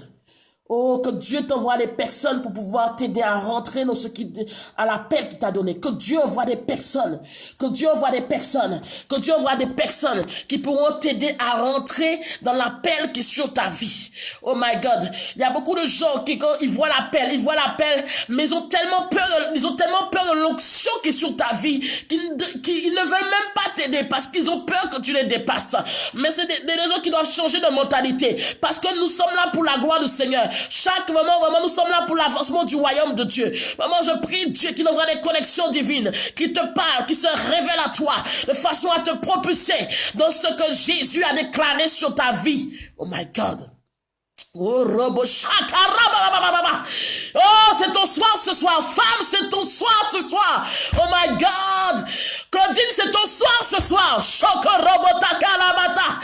Oh, que Dieu t'envoie des personnes pour pouvoir t'aider à rentrer dans à l'appel qu'il t'a donné. Que Dieu envoie des personnes. Que Dieu envoie des personnes. Que Dieu envoie des personnes qui pourront t'aider à rentrer dans l'appel qui est sur ta vie. Oh my God. Il y a beaucoup de gens qui, quand ils voient l'appel, mais ils ont tellement peur de l'onction qui est sur ta vie, qu'ils ne veulent même pas t'aider parce qu'ils ont peur que tu les dépasses. Mais c'est des gens qui doivent changer de mentalité parce que nous sommes là pour la gloire du Seigneur. Chaque moment, vraiment, nous sommes là pour l'avancement du royaume de Dieu. Vraiment, je prie Dieu qu'il envoie des connexions divines, qui te parlent, qui se révèlent à toi, de façon à te propulser dans ce que Jésus a déclaré sur ta vie. Oh my God. Oh, oh, c'est ton soir ce soir. Femme, c'est ton soir ce soir. Oh my God. Claudine, c'est ton soir ce soir. Shoko robotaka labata.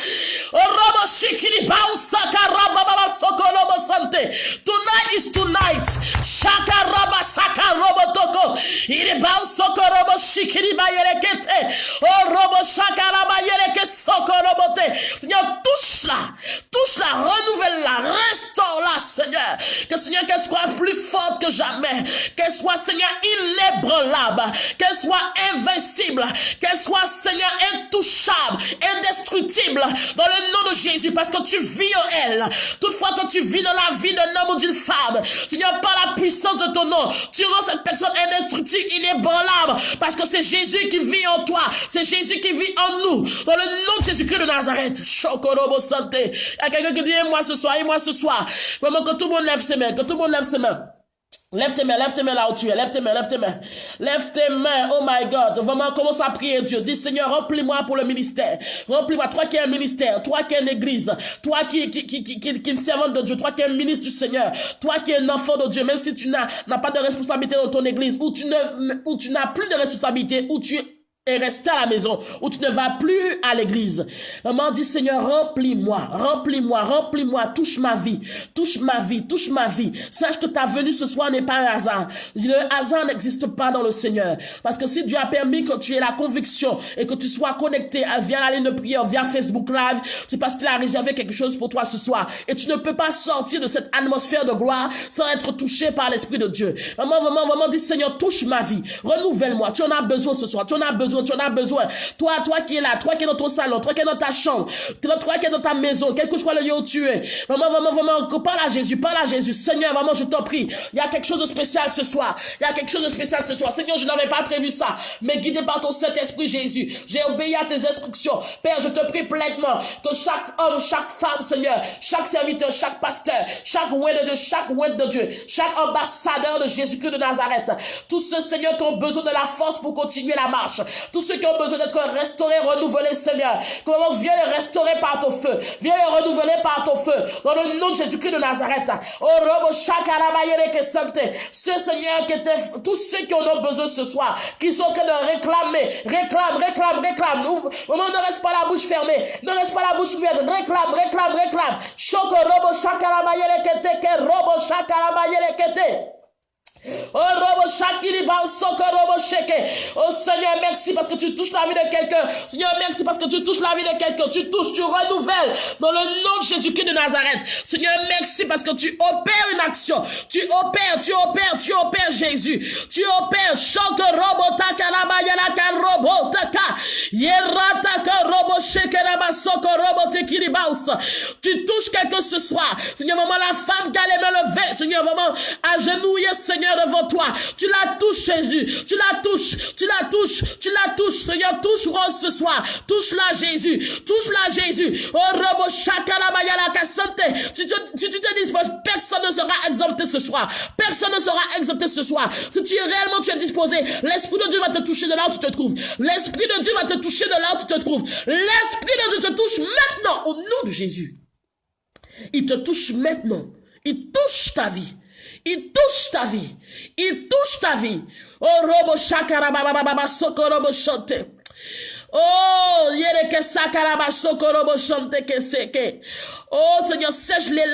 Oh, robo shikiri bausaka rababa soko robo sante. Tonight is tonight. Shaka raba saka robotoko. Iri bausoko robo shikiri bayerekete. Oh, robo shaka raba yereke soko robote. Seigneur, touche-la, renouvelle-la. Restaure-la, Seigneur. Que Seigneur, qu'elle soit plus forte que jamais. Qu'elle soit, Seigneur, inébranlable. Qu'elle soit invincible. Qu'elle soit, Seigneur, intouchable, indestructible. Dans le nom de Jésus. Parce que tu vis en elle. Toutefois que tu vis dans la vie d'un homme ou d'une femme. Seigneur, par la puissance de ton nom, tu rends cette personne indestructible, inébranlable. Parce que c'est Jésus qui vit en toi. C'est Jésus qui vit en nous. Dans le nom de Jésus-Christ de Nazareth. Chokorobo santé. Il y a quelqu'un qui dit, moi ce soir, ce soir. Vraiment, que tout le monde lève ses mains, Lève tes mains là où tu es. Lève tes mains, oh my God. Vraiment, commence à prier Dieu. Dis, Seigneur, remplis-moi pour le ministère. Remplis-moi, toi qui es un ministère, toi qui es une église, toi qui est une servante de Dieu, toi qui es un ministre du Seigneur, toi qui es un enfant de Dieu, même si tu n'as pas de responsabilité dans ton église, ou tu n'as plus de responsabilité, ou tu et rester à la maison, où tu ne vas plus à l'église. Maman dit, Seigneur, remplis-moi, touche ma vie. Sache que ta venue ce soir n'est pas un hasard. Le hasard n'existe pas dans le Seigneur. Parce que si Dieu a permis que tu aies la conviction et que tu sois connecté via la ligne de prière, via Facebook Live, c'est parce qu'il a réservé quelque chose pour toi ce soir. Et tu ne peux pas sortir de cette atmosphère de gloire sans être touché par l'Esprit de Dieu. Maman dit, Seigneur, touche ma vie, renouvelle-moi. Tu en as besoin ce soir, tu en as besoin. Toi qui es là, toi qui es dans ton salon, toi qui es dans ta chambre, toi qui es dans ta maison, quel que soit le lieu où tu es. Vraiment, parle à Jésus. Seigneur, vraiment, je t'en prie. Il y a quelque chose de spécial ce soir. Seigneur, je n'avais pas prévu ça. Mais guidé par ton Saint-Esprit, Jésus, j'ai obéi à tes instructions. Père, je te prie pleinement que chaque homme, chaque femme, Seigneur, chaque serviteur, chaque pasteur, chaque oued de Dieu, chaque ambassadeur de Jésus-Christ de Nazareth, tous ceux, Seigneur, qui ont besoin de la force pour continuer la marche, tous ceux qui ont besoin d'être restaurés, renouvelés, Seigneur, comment viens les restaurer par ton feu, viens les renouveler par ton feu, dans le nom de Jésus-Christ de Nazareth. Oh, Robo Shakarabayere que santé, ce Seigneur qui était, tous ceux qui en ont besoin ce soir, qui sont en train de réclamer, réclame. Maman, ne reste pas la bouche fermée, ne reste pas la bouche muette, réclame. Shoko Robo Shakarabayere que te, que Robo Shakarabayere que te. Oh, Robo Shakiri Bausoko Robo Sheke. Oh Seigneur, merci parce que tu touches la vie de quelqu'un. Seigneur, merci parce que tu touches la vie de quelqu'un. Tu touches, tu renouvelles dans le nom de Jésus-Christ de Nazareth. Seigneur, merci parce que tu opères une action. Tu opères Jésus. Tu opères Shoko Robo Taka Rabayana Robo Taka Yerata Robo Sheke Rabasoko Robo Tekiri Baus. Tu touches quelqu'un ce soir. Seigneur, maman, la femme qui a les mains levées. Seigneur, maman, agenouillée, Seigneur. Seigneur, devant toi. Tu la touches, Jésus. Tu la touches. Tu la touches. Tu la touches. Seigneur, touche Rose ce soir. Touche-la, Jésus. Touche-la, Jésus. Oh, Robo Shakarabayala Kasante. Si tu te disposes, personne ne sera exempté ce soir. Personne ne sera exempté ce soir. Si tu es réellement, tu es disposé, l'Esprit de Dieu va te toucher de là où tu te trouves. L'Esprit de Dieu va te toucher de là où tu te trouves. L'Esprit de Dieu te touche maintenant au nom de Jésus. Il te touche maintenant. Il touche ta vie. Il touche ta vie. Il touche ta vie. Oh, Robo Shakarababa Sokorobo Shante. Oh, yere sakaraba sokorobo chante que seke. Oh, Seigneur, sèche les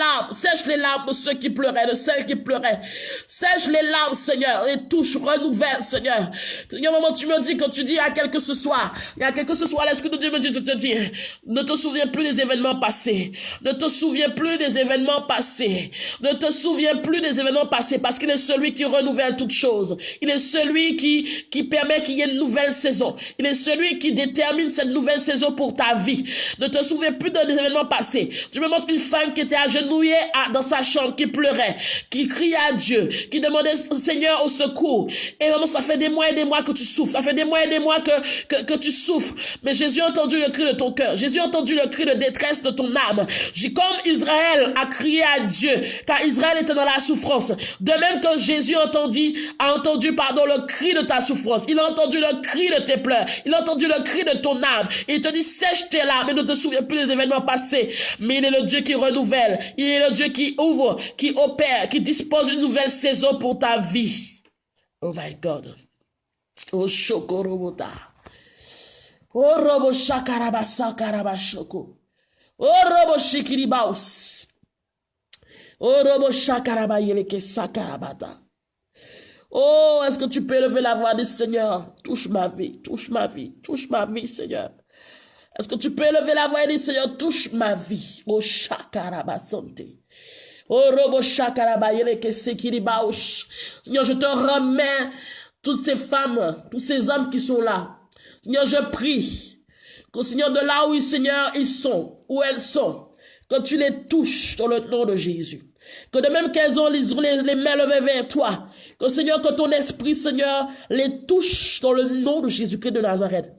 larmes de ceux qui pleuraient, de celles qui pleuraient. Sèche les larmes, Seigneur, et touche, renouvelle, Seigneur. Il y a un moment, tu me dis, quand tu dis à quel que ce soit, l'Esprit de Dieu me dit de te dire, ne te souviens plus des événements passés. Ne te souviens plus des événements passés. Ne te souviens plus des événements passés, parce qu'il est celui qui renouvelle toutes choses. Il est celui qui permet qu'il y ait une nouvelle saison. Il est celui qui détermine cette nouvelle saison pour ta vie. Ne te souviens plus des événements passés. Tu me montres une femme qui était agenouillée dans sa chambre, qui pleurait, qui criait à Dieu, qui demandait au Seigneur au secours. Et vraiment, ça fait des mois et des mois que tu souffres. Ça fait des mois et des mois que tu souffres. Mais Jésus a entendu le cri de ton cœur. Jésus a entendu le cri de détresse de ton âme. Comme Israël a crié à Dieu, car Israël était dans la souffrance. De même que Jésus a entendu, le cri de ta souffrance. Il a entendu le cri de tes pleurs. Il a entendu le cri de ton âme. Il te dit, sèche tes larmes et ne te souviens plus des événements passés. Mais il est le Dieu qui renouvelle. Il est le Dieu qui ouvre, qui opère, qui dispose d'une nouvelle saison pour ta vie. Oh my God. Oh Shokorobota. Oh Robo Shakarabasa Karabashoko. Oh Robo Shikiribaus. Oh Robo Shakarabayeleke Sakarabata. Oh, est-ce que tu peux lever la voix du Seigneur? Touche ma vie, touche ma vie, touche ma vie, Seigneur. Est-ce que tu peux lever la voix et dire, Seigneur, touche ma vie? Oh, Shakarabasante. Oh, Robo Shakarabayele que sekiribaouch. Seigneur, je te remets toutes ces femmes, tous ces hommes qui sont là. Seigneur, je prie que, Seigneur, de là où, Seigneur, ils sont, où elles sont, que tu les touches dans le nom de Jésus. Que de même qu'elles ont les mains levées vers toi, que Seigneur, que ton esprit, Seigneur, les touche dans le nom de Jésus-Christ de Nazareth.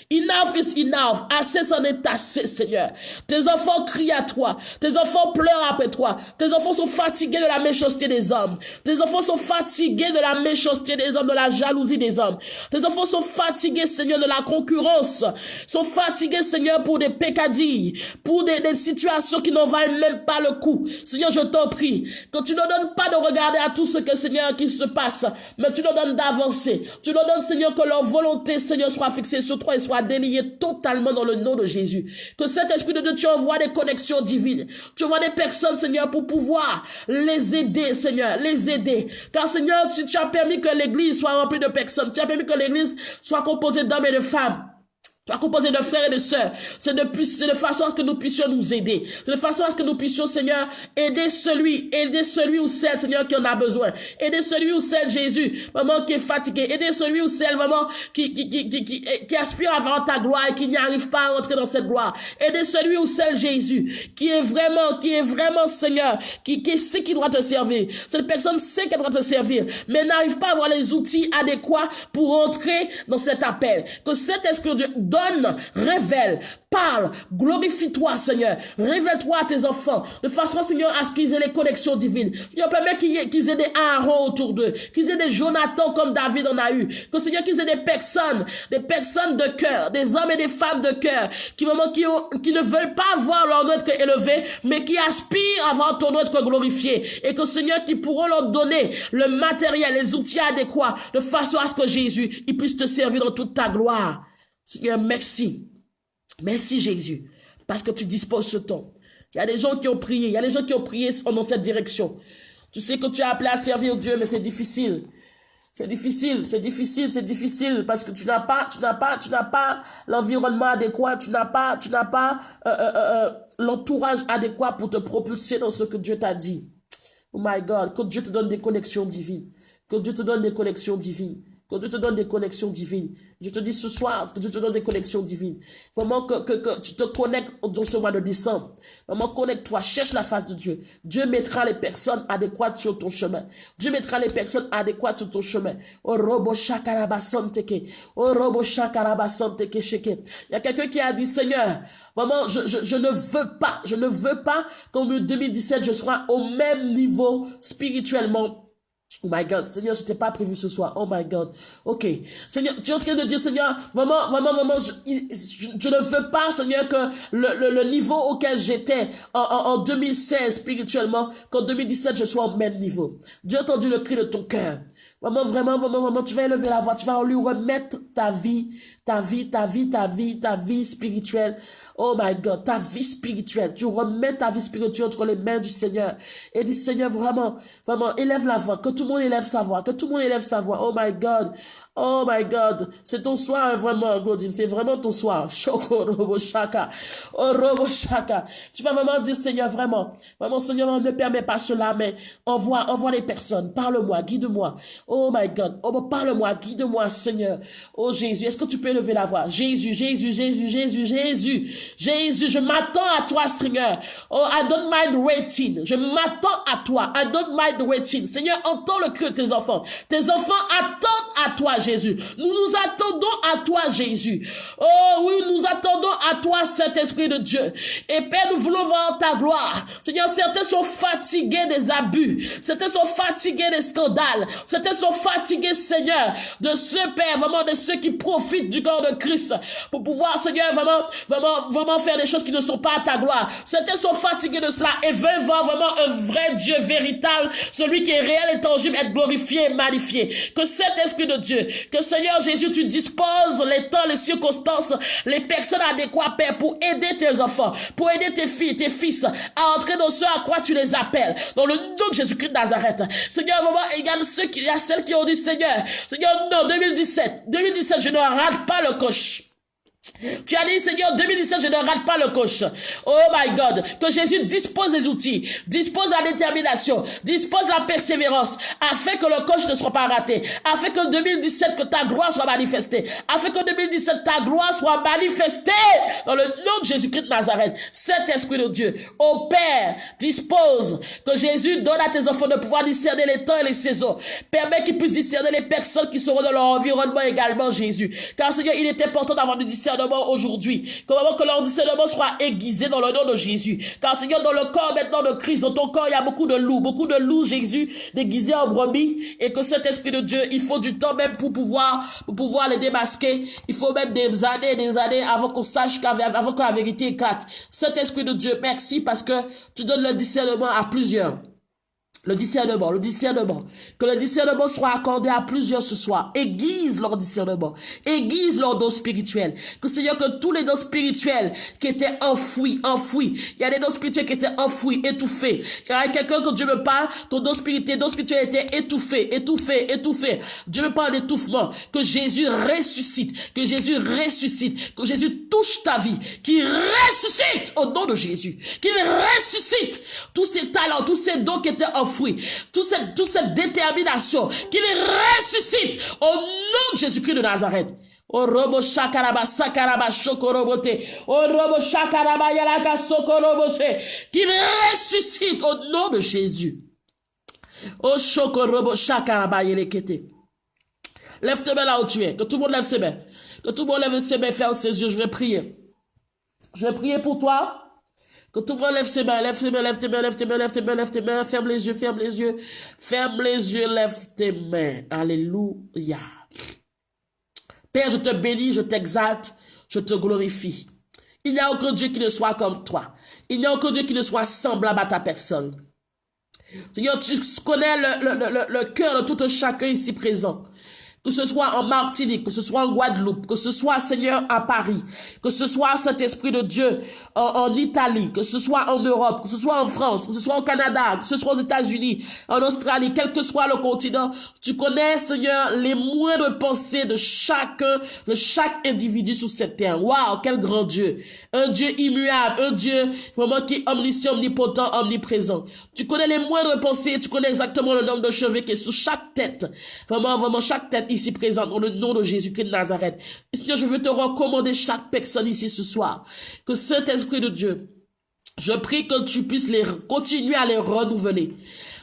Enough is enough. Assez, c'en est assez, Seigneur. Tes enfants crient à toi. Tes enfants pleurent après toi. Tes enfants sont fatigués de la méchanceté des hommes. Tes enfants sont fatigués de la méchanceté des hommes, de la jalousie des hommes. Tes enfants sont fatigués, Seigneur, de la concurrence. Sont fatigués, Seigneur, pour des peccadilles, pour des situations qui n'en valent même pas le coup. Seigneur, je t'en prie, que tu ne donnes pas de regarder à tout ce que, Seigneur, qui se passe, mais tu leur donnes d'avancer. Tu leur donnes, Seigneur, que leur volonté, Seigneur, soit fixée sur toi et soit délié totalement dans le nom de Jésus. Que cet esprit de Dieu, tu envoies des connexions divines. Tu envoies des personnes, Seigneur, pour pouvoir les aider, Seigneur, les aider. Car, Seigneur, tu as permis que l'église soit remplie de personnes. Tu as permis que l'église soit composée d'hommes et de femmes. Tu as composé de frères et de sœurs. C'est de façon à ce que nous puissions nous aider. C'est de façon à ce que nous puissions, Seigneur, aider celui ou celle, Seigneur, qui en a besoin. Aider celui ou celle, Jésus, vraiment, qui est fatigué. Aider celui ou celle, vraiment, qui aspire à voir ta gloire et qui n'y arrive pas à entrer dans cette gloire. Aider celui ou celle, Jésus, qui est vraiment, Seigneur, qui sait qu'il doit te servir. Cette personne sait qu'elle doit te servir, mais n'arrive pas à avoir les outils adéquats pour entrer dans cet appel. Que cet esprit de Dieu donne, révèle, parle, glorifie-toi, Seigneur. Révèle-toi à tes enfants, de façon, Seigneur, à ce qu'ils aient les connexions divines. Seigneur, permets qu'ils aient des Aaron autour d'eux, qu'ils aient des Jonathan comme David en a eu. Que, Seigneur, qu'ils aient des personnes de cœur, des hommes et des femmes de cœur, qui ne veulent pas voir leur nom être élevé, mais qui aspirent à voir ton nom être glorifié. Et que, Seigneur, qui pourront leur donner le matériel, les outils adéquats, de façon à ce que Jésus, il puisse te servir dans toute ta gloire. Seigneur, merci. Merci Jésus, parce que tu disposes ce temps. Il y a des gens qui ont prié, dans cette direction. Tu sais que tu as appelé à servir Dieu, mais c'est difficile. C'est difficile, parce que tu n'as pas l'environnement adéquat, tu n'as pas l'entourage adéquat pour te propulser dans ce que Dieu t'a dit. Oh my God, que Dieu te donne des connexions divines. Que Dieu te donne des connexions divines. Que Dieu te donne des connexions divines. Je te dis ce soir que Dieu te donne des connexions divines. Vraiment que tu te connectes dans ce mois de décembre. Vraiment connecte-toi, cherche la face de Dieu. Dieu mettra les personnes adéquates sur ton chemin. Dieu mettra les personnes adéquates sur ton chemin. Oh robo shakarabasanteke. Oh robo shakarabasanteke sheke. Il y a quelqu'un qui a dit, Seigneur, vraiment, je ne veux pas qu'en 2017, je sois au même niveau spirituellement. Oh my God, Seigneur, je t'ai pas prévu ce soir. Oh my God. Ok. Seigneur, tu es en train de dire, Seigneur, vraiment, je ne veux pas, Seigneur, que le niveau auquel j'étais en 2016 spirituellement, qu'en 2017, je sois au même niveau. Dieu a entendu le cri de ton cœur. Vraiment, tu vas élever la voix, tu vas lui remettre ta vie spirituelle. Oh my God, ta vie spirituelle. Tu remets ta vie spirituelle entre les mains du Seigneur. Et dis, Seigneur, vraiment, élève la voix. Que tout le monde élève sa voix. Que tout le monde élève sa voix. Oh my God. Oh my God. C'est ton soir, vraiment, Godim. C'est vraiment ton soir. Shoko robo shaka. Oh robo shaka. Tu vas vraiment dire, Seigneur, vraiment, Seigneur, ne permets pas cela, mais envoie les personnes. Parle-moi, guide-moi. Oh my God. Oh, parle-moi, guide-moi, Seigneur. Oh Jésus, est-ce que tu peux lever la voix? Jésus, je m'attends à toi, Seigneur. Oh, I don't mind waiting. Je m'attends à toi. I don't mind waiting. Seigneur, entends le cri de tes enfants. Tes enfants attendent à toi, Jésus. Nous nous attendons à toi, Jésus. Oh oui, nous attendons à toi, Saint-Esprit de Dieu. Et Père, nous voulons voir ta gloire. Seigneur, certains sont fatigués des abus. Certains sont fatigués des scandales. Certains sont fatigués, Seigneur, de ceux, Père, vraiment de ceux qui profitent du corps de Christ pour pouvoir, Seigneur, vraiment faire des choses qui ne sont pas à ta gloire. Certains sont fatigués de cela et veulent voir vraiment un vrai Dieu véritable, celui qui est réel et tangible, être glorifié et magnifié. Que cet Esprit de Dieu, que Seigneur Jésus, tu disposes les temps, les circonstances, les personnes adéquates, Père, pour aider tes enfants, pour aider tes filles, tes fils à entrer dans ce à quoi tu les appelles. Dans le nom de Jésus-Christ de Nazareth. Seigneur, vraiment, il y a celles qui ont dit, Seigneur, non, 2017, je ne rate pas le coche. Tu as dit, Seigneur, 2017, je ne rate pas le coche. Oh my God. Que Jésus dispose des outils, dispose la détermination, dispose la persévérance, afin que le coche ne soit pas raté, afin que 2017, que ta gloire soit manifestée, afin que 2017, ta gloire soit manifestée dans le nom de Jésus-Christ de Nazareth. Cet Esprit de Dieu, ô Père, dispose que Jésus donne à tes enfants de pouvoir discerner les temps et les saisons. Permets qu'ils puissent discerner les personnes qui seront dans leur environnement également, Jésus. Car Seigneur, il est important d'avoir du discernement aujourd'hui, que leur discernement soit aiguisé dans le nom de Jésus. Car Seigneur, dans le corps maintenant de Christ, dans ton corps, il y a beaucoup de loups, Jésus, déguisés en brebis, et que cet Esprit de Dieu, il faut du temps même pour pouvoir les démasquer. Il faut même des années avant qu'on sache avant que la vérité éclate. Cet Esprit de Dieu, merci parce que tu donnes le discernement à plusieurs. Le discernement. Que le discernement soit accordé à plusieurs ce soir. Aiguise leur discernement. Aiguise leur don spirituel. Que Seigneur, que tous les dons spirituels qui étaient enfouis. Il y a des dons spirituels qui étaient enfouis, étouffés. Il y a quelqu'un que Dieu me parle, ton don spirituel était étouffé. Dieu me parle d'étouffement. Que Jésus ressuscite. Que Jésus touche ta vie. Qu'il ressuscite au nom de Jésus. Qu'il ressuscite tous ces talents, tous ces dons qui étaient enfouis. Toute cette détermination, qu'il ressuscite au nom de Jésus-Christ de Nazareth. Oh robo shakaraba sakaraba shokorobote. Oh robo shakaraba yaraka sokorobote. Qu'il ressuscite au nom de Jésus. Oh shokorobo shakaraba yelekete. Lève tes mains là où tu es. Que tout le monde lève ses mains. Que tout le monde lève ses mains, ferme ses yeux. Je vais prier. Je vais prier pour toi. Que tout le monde lève ses mains, lève tes mains, ferme les yeux, lève tes mains. Alléluia. Père, je te bénis, je t'exalte, je te glorifie. Il n'y a aucun Dieu qui ne soit comme toi. Il n'y a aucun Dieu qui ne soit semblable à ta personne. Seigneur, tu connais le cœur de tout un chacun ici présent. Que ce soit en Martinique, que ce soit en Guadeloupe, que ce soit, Seigneur, à Paris, que ce soit Saint-Esprit de Dieu en Italie, que ce soit en Europe, que ce soit en France, que ce soit au Canada, que ce soit aux États-Unis, en Australie, quel que soit le continent, tu connais, Seigneur, les moindres pensées de chaque individu sur cette terre. Waouh, quel grand Dieu! Un Dieu immuable, un Dieu vraiment qui est omniscient, omnipotent, omniprésent. Tu connais les moindres pensées, tu connais exactement le nombre de cheveux qui est sous chaque tête. Vraiment, chaque tête ici présente, dans le nom de Jésus-Christ de Nazareth. Et Seigneur, je veux te recommander chaque personne ici ce soir. Que Saint-Esprit de Dieu, je prie que tu puisses continuer à les renouveler.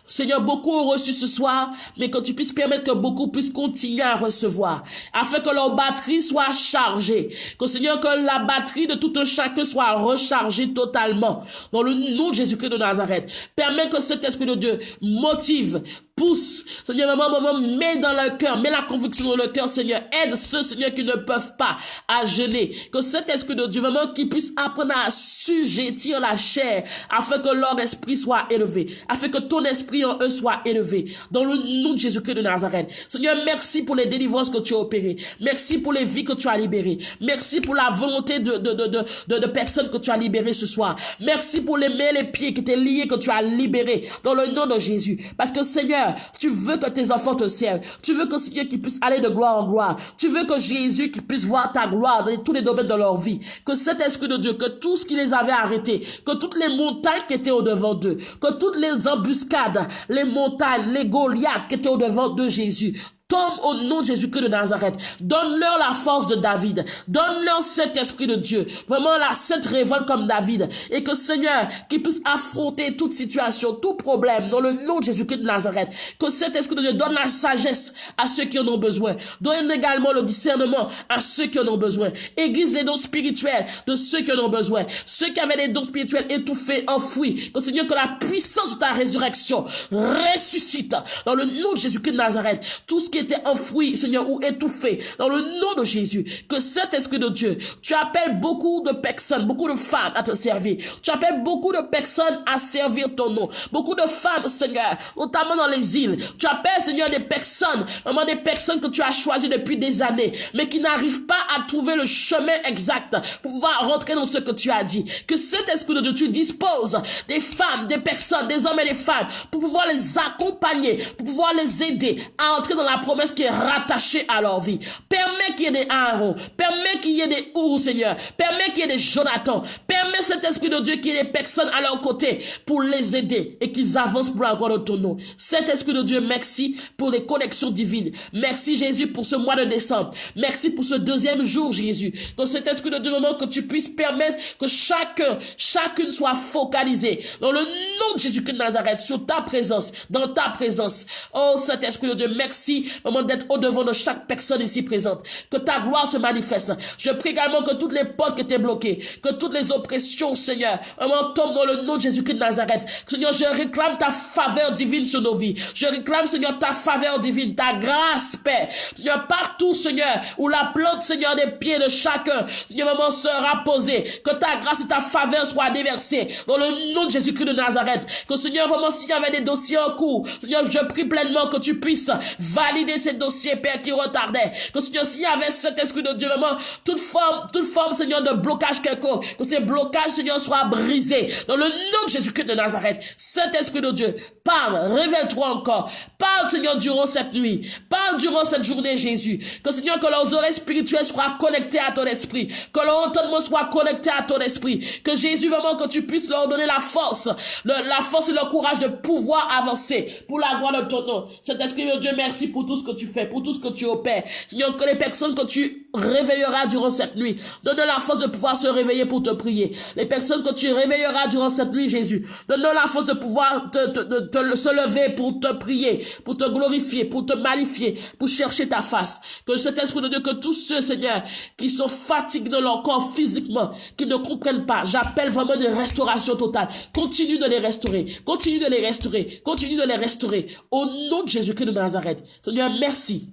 Seigneur, beaucoup ont reçu ce soir, mais que tu puisses permettre que beaucoup puissent continuer à recevoir, afin que leur batterie soit chargée. Que Seigneur, que la batterie de tout un chacun soit rechargée totalement. Dans le nom de Jésus-Christ de Nazareth. Permets que cet Esprit de Dieu motive, pousse, Seigneur, maman, mets dans leur cœur, mets la conviction dans leur cœur, Seigneur. Aide ceux, Seigneur, qui ne peuvent pas à jeûner. Que cet Esprit de Dieu, vraiment, qui puisse apprendre à assujettir la chair, afin que leur esprit soit élevé, afin que ton esprit en eux soit élevé. Dans le nom de Jésus-Christ de Nazareth. Seigneur, merci pour les délivrances que tu as opérées. Merci pour les vies que tu as libérées. Merci pour la volonté de personnes que tu as libérées ce soir. Merci pour les mains et les pieds qui étaient liés, que tu as libérés. Dans le nom de Jésus. Parce que, Seigneur, tu veux que tes enfants te servent. Tu veux que Seigneur qui puisse aller de gloire en gloire. Tu veux que Jésus qui puisse voir ta gloire dans tous les domaines de leur vie. Que cet Esprit de Dieu, que tout ce qui les avait arrêtés, que toutes les montagnes qui étaient au-devant d'eux, que toutes les embuscades, les montagnes, les Goliaths qui étaient au-devant de Jésus, tombe au nom de Jésus-Christ de Nazareth. Donne-leur la force de David. Donne-leur cet esprit de Dieu. Vraiment cette révolte comme David. Et que Seigneur, qu'ils puissent affronter toute situation, tout problème, dans le nom de Jésus-Christ de Nazareth. Que cet esprit de Dieu donne la sagesse à ceux qui en ont besoin. Donne également le discernement à ceux qui en ont besoin. Aiguise les dons spirituels de ceux qui en ont besoin. Ceux qui avaient les dons spirituels étouffés, enfouis. Que Seigneur, que la puissance de ta résurrection ressuscite dans le nom de Jésus-Christ de Nazareth. Tout ce qui était enfoui, Seigneur, ou étouffé, dans le nom de Jésus, que cet Esprit de Dieu, tu appelles beaucoup de personnes, beaucoup de femmes à te servir. Tu appelles beaucoup de personnes à servir ton nom. Beaucoup de femmes, Seigneur, notamment dans les îles. Tu appelles, Seigneur, des personnes, vraiment des personnes que tu as choisies depuis des années, mais qui n'arrivent pas à trouver le chemin exact pour pouvoir rentrer dans ce que tu as dit. Que cet Esprit de Dieu, tu disposes des femmes, des personnes, des hommes et des femmes, pour pouvoir les accompagner, pour pouvoir les aider à entrer dans la promesse qui est rattachée à leur vie. Permets qu'il y ait des Aaron, permets qu'il y ait des Ourou, Seigneur, permets qu'il y ait des Jonathan, permets cet Esprit de Dieu qu'il y ait des personnes à leur côté pour les aider et qu'ils avancent pour la gloire de ton nom. Cet Esprit de Dieu, merci pour les connexions divines. Merci Jésus pour ce mois de décembre. Merci pour ce deuxième jour, Jésus. Que cet Esprit de Dieu, vraiment que tu puisses permettre que chacune soit focalisée dans le nom de Jésus-Christ de Nazareth, sur ta présence, dans ta présence. Oh, cet Esprit de Dieu, merci vraiment d'être au-devant de chaque personne ici présente. Que ta gloire se manifeste. Je prie également que toutes les portes qui étaient bloquées, que toutes les oppressions, Seigneur, vraiment tombent dans le nom de Jésus-Christ de Nazareth. Seigneur, je réclame ta faveur divine sur nos vies. Je réclame, Seigneur, ta faveur divine, ta grâce, Père. Seigneur, partout, Seigneur, où la plante, Seigneur, des pieds de chacun, Seigneur, vraiment sera posée. Que ta grâce et ta faveur soient déversées dans le nom de Jésus-Christ de Nazareth. Que, Seigneur, vraiment, s'il y avait des dossiers en cours, Seigneur, je prie pleinement que tu puisses valider ces dossiers, Père, qui retardaient. Que, Seigneur, s'il y avait cet Esprit de Dieu, vraiment, toute forme, Seigneur, de blocage quelconque, que ces blocages, Seigneur, soient brisés. Dans le nom de Jésus-Christ de Nazareth, cet Esprit de Dieu, parle, révèle-toi encore. Parle, Seigneur, durant cette nuit. Parle durant cette journée, Jésus. Que, Seigneur, que leurs oreilles spirituelles soient connectées à ton esprit. Que leur entendement soit connecté à ton esprit. Que Jésus, vraiment, que tu puisses leur donner la force et le courage de pouvoir avancer pour la gloire de ton nom. Cet Esprit de Dieu, merci pour tout ce que tu fais, pour tout ce que tu opères. Seigneur, que les personnes que tu réveilleras durant cette nuit, donne la force de pouvoir se réveiller pour te prier. Les personnes que tu réveilleras durant cette nuit, Jésus, donne la force de pouvoir se lever pour te prier, pour te glorifier, pour te magnifier, pour chercher ta face. Que cet Esprit de Dieu, que tous ceux, Seigneur, qui sont fatigués de leur corps physiquement, qui ne comprennent pas, j'appelle vraiment une restauration totale. Continue de les restaurer, continue de les restaurer, continue de les restaurer. Au nom de Jésus-Christ de Nazareth. Seigneur, merci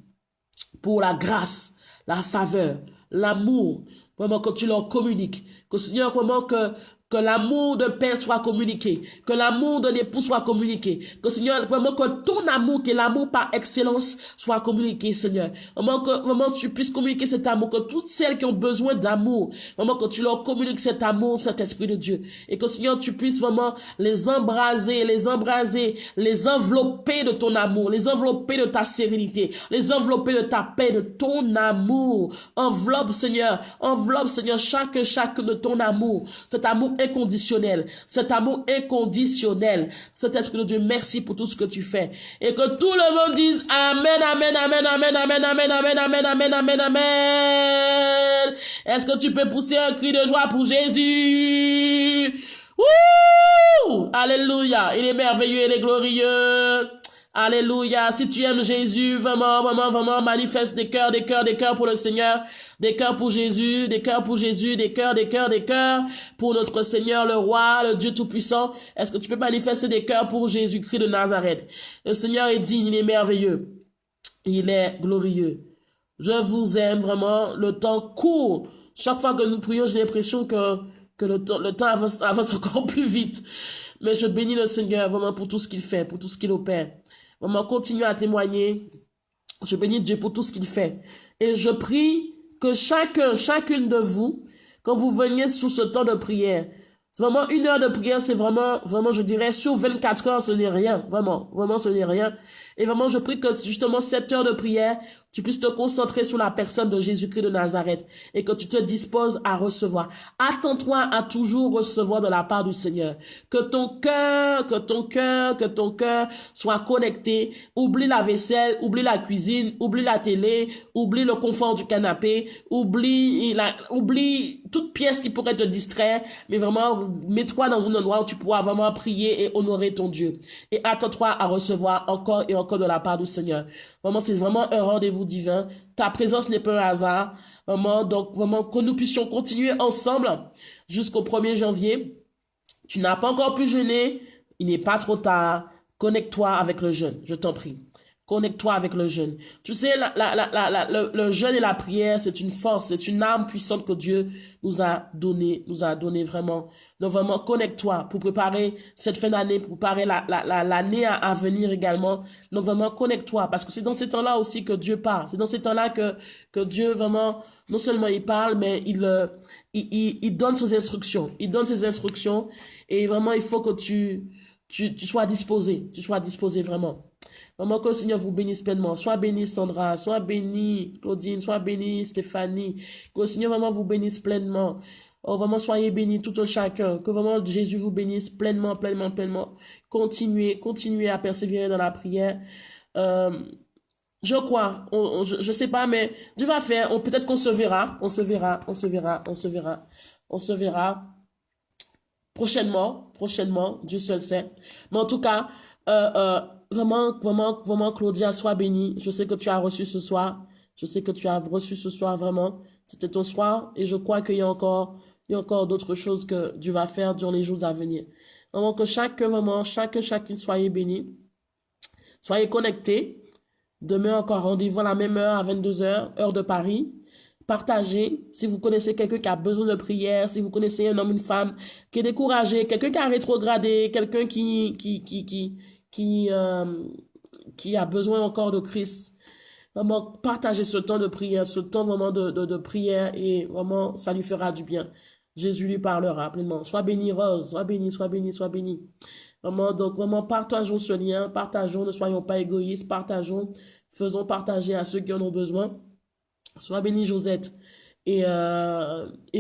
pour la grâce, la faveur, l'amour, vraiment que tu leur communiques. Que Seigneur, vraiment que l'amour de père soit communiqué, que l'amour de l'époux soit communiqué, que Seigneur, vraiment que ton amour, qui est l'amour par excellence, soit communiqué, Seigneur. Vraiment que vraiment tu puisses communiquer cet amour, que toutes celles qui ont besoin d'amour, vraiment que tu leur communiques cet amour, cet Esprit de Dieu. Et que Seigneur, tu puisses vraiment les embraser, les envelopper de ton amour, les envelopper de ta sérénité, les envelopper de ta paix, de ton amour. Enveloppe, Seigneur, chacun de ton amour, cet amour inconditionnel. Cet amour inconditionnel. Cet esprit de Dieu, merci pour tout ce que tu fais. Et que tout le monde dise Amen, Amen, Amen, Amen, Amen, Amen, Amen, Amen, Amen, Amen, Amen. Est-ce que tu peux pousser un cri de joie pour Jésus? Wouh! Alléluia. Il est merveilleux, il est glorieux. Alléluia. Si tu aimes Jésus, vraiment, vraiment, vraiment, manifeste des cœurs pour le Seigneur, des cœurs pour Jésus, des cœurs pour Jésus, des cœurs pour notre Seigneur, le roi, le Dieu Tout-Puissant. Est-ce que tu peux manifester des cœurs pour Jésus-Christ de Nazareth? Le Seigneur est digne, il est merveilleux. Il est glorieux. Je vous aime vraiment. Le temps court. Chaque fois que nous prions, j'ai l'impression que le temps avance encore plus vite. Mais je bénis le Seigneur vraiment pour tout ce qu'il fait, pour tout ce qu'il opère. Vraiment, continue à témoigner. Je bénis Dieu pour tout ce qu'il fait. Et je prie que chacune de vous, quand vous veniez sous ce temps de prière, c'est vraiment 1 heure de prière, c'est vraiment, je dirais, sur 24 heures, ce n'est rien. Vraiment, ce n'est rien. Et vraiment, je prie que justement 7 heures de prière, tu puisses te concentrer sur la personne de Jésus-Christ de Nazareth et que tu te disposes à recevoir. Attends-toi à toujours recevoir de la part du Seigneur. Que ton cœur soit connecté. Oublie la vaisselle, oublie la cuisine, oublie la télé, oublie le confort du canapé, oublie toute pièce qui pourrait te distraire, mais vraiment, mets-toi dans un endroit où tu pourras vraiment prier et honorer ton Dieu. Et attends-toi à recevoir encore et encore de la part du Seigneur. Vraiment, c'est vraiment un rendez-vous divin. Ta présence n'est pas un hasard. Vraiment, donc vraiment que nous puissions continuer ensemble jusqu'au 1er janvier. Tu n'as pas encore pu jeûner. Il n'est pas trop tard. Connecte-toi avec le jeûne, je t'en prie. Connecte-toi avec le jeûne. Tu sais, le jeûne et la prière, c'est une force, c'est une arme puissante que Dieu nous a donné vraiment. Donc vraiment, connecte-toi pour préparer cette fin d'année, pour préparer l'année à venir également. Donc vraiment, connecte-toi, parce que c'est dans ces temps-là aussi que Dieu parle. C'est dans ces temps-là que Dieu vraiment, non seulement il parle, mais il donne ses instructions. Il donne ses instructions et vraiment, il faut que tu sois disposé. Tu sois disposé vraiment. Vraiment que le Seigneur vous bénisse pleinement. Sois bénie Sandra, sois bénie Claudine, sois bénie Stéphanie. Que le Seigneur vraiment vous bénisse pleinement. Oh, vraiment soyez bénis tout un chacun. Que vraiment Jésus vous bénisse pleinement. Continuez à persévérer dans la prière. Je crois, je sais pas, mais Dieu va faire. Peut-être qu'on se verra. On se verra prochainement. Dieu seul sait. Mais en tout cas, vraiment, Claudia, sois bénie. Je sais que tu as reçu ce soir. Vraiment. C'était ton soir. Et je crois qu'il y a encore d'autres choses que Dieu va faire durant les jours à venir. Vraiment que chacune soyez bénis. Soyez connectés. Demain encore rendez-vous à la même heure, à 22h, heure de Paris. Partagez. Si vous connaissez quelqu'un qui a besoin de prière, si vous connaissez un homme, une femme qui est découragé, quelqu'un qui a rétrogradé, quelqu'un qui a besoin encore de Christ. Vraiment, partagez ce temps de prière, ce temps vraiment de prière et vraiment, ça lui fera du bien. Jésus lui parlera pleinement. Sois béni, Rose. Sois béni. Vraiment, donc vraiment, partageons ce lien. Partageons, ne soyons pas égoïstes. Partageons, faisons partager à ceux qui en ont besoin. Sois béni, Josette. Et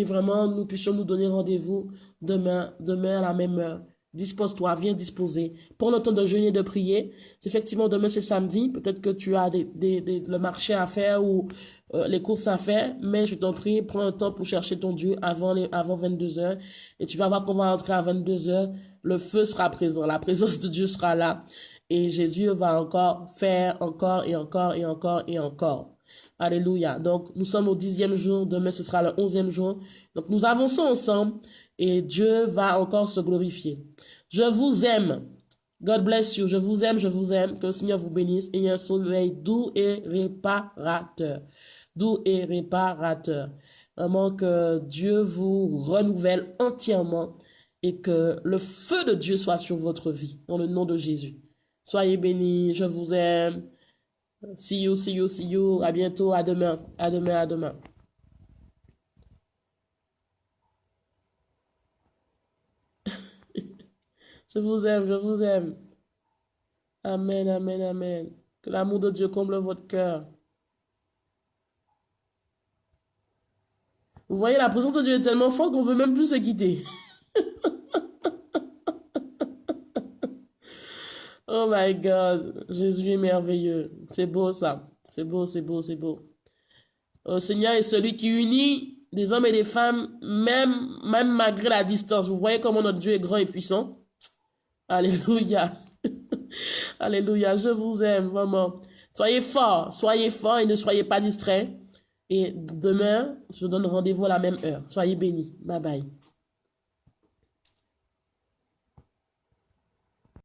vraiment, nous puissions nous donner rendez-vous demain à la même heure. Dispose-toi, viens disposer. Prends le temps de jeûner et de prier. Effectivement, demain c'est samedi. Peut-être que tu as le marché à faire ou les courses à faire. Mais je t'en prie, prends un temps pour chercher ton Dieu avant 22h. Et tu vas voir qu'on va entrer à 22h. Le feu sera présent. La présence de Dieu sera là. Et Jésus va encore faire encore. Alléluia. Donc, nous sommes au 10e jour. Demain, ce sera le 11e jour. Donc, nous avançons ensemble. Et Dieu va encore se glorifier. Je vous aime. God bless you. Je vous aime. Que le Seigneur vous bénisse. Et un soleil doux et réparateur. Vraiment que Dieu vous renouvelle entièrement et que le feu de Dieu soit sur votre vie. Dans le nom de Jésus. Soyez bénis. Je vous aime. See you. À bientôt. À demain. Je vous aime. Amen. Que l'amour de Dieu comble votre cœur. Vous voyez, la présence de Dieu est tellement forte qu'on ne veut même plus se quitter. Oh my God, Jésus est merveilleux. C'est beau ça. C'est beau, c'est beau, c'est beau. Le Seigneur est celui qui unit des hommes et des femmes, même malgré la distance. Vous voyez comment notre Dieu est grand et puissant? Alléluia. Alléluia. Je vous aime, vraiment. Soyez forts et ne soyez pas distraits. Et demain, je donne rendez-vous à la même heure. Soyez bénis. Bye bye.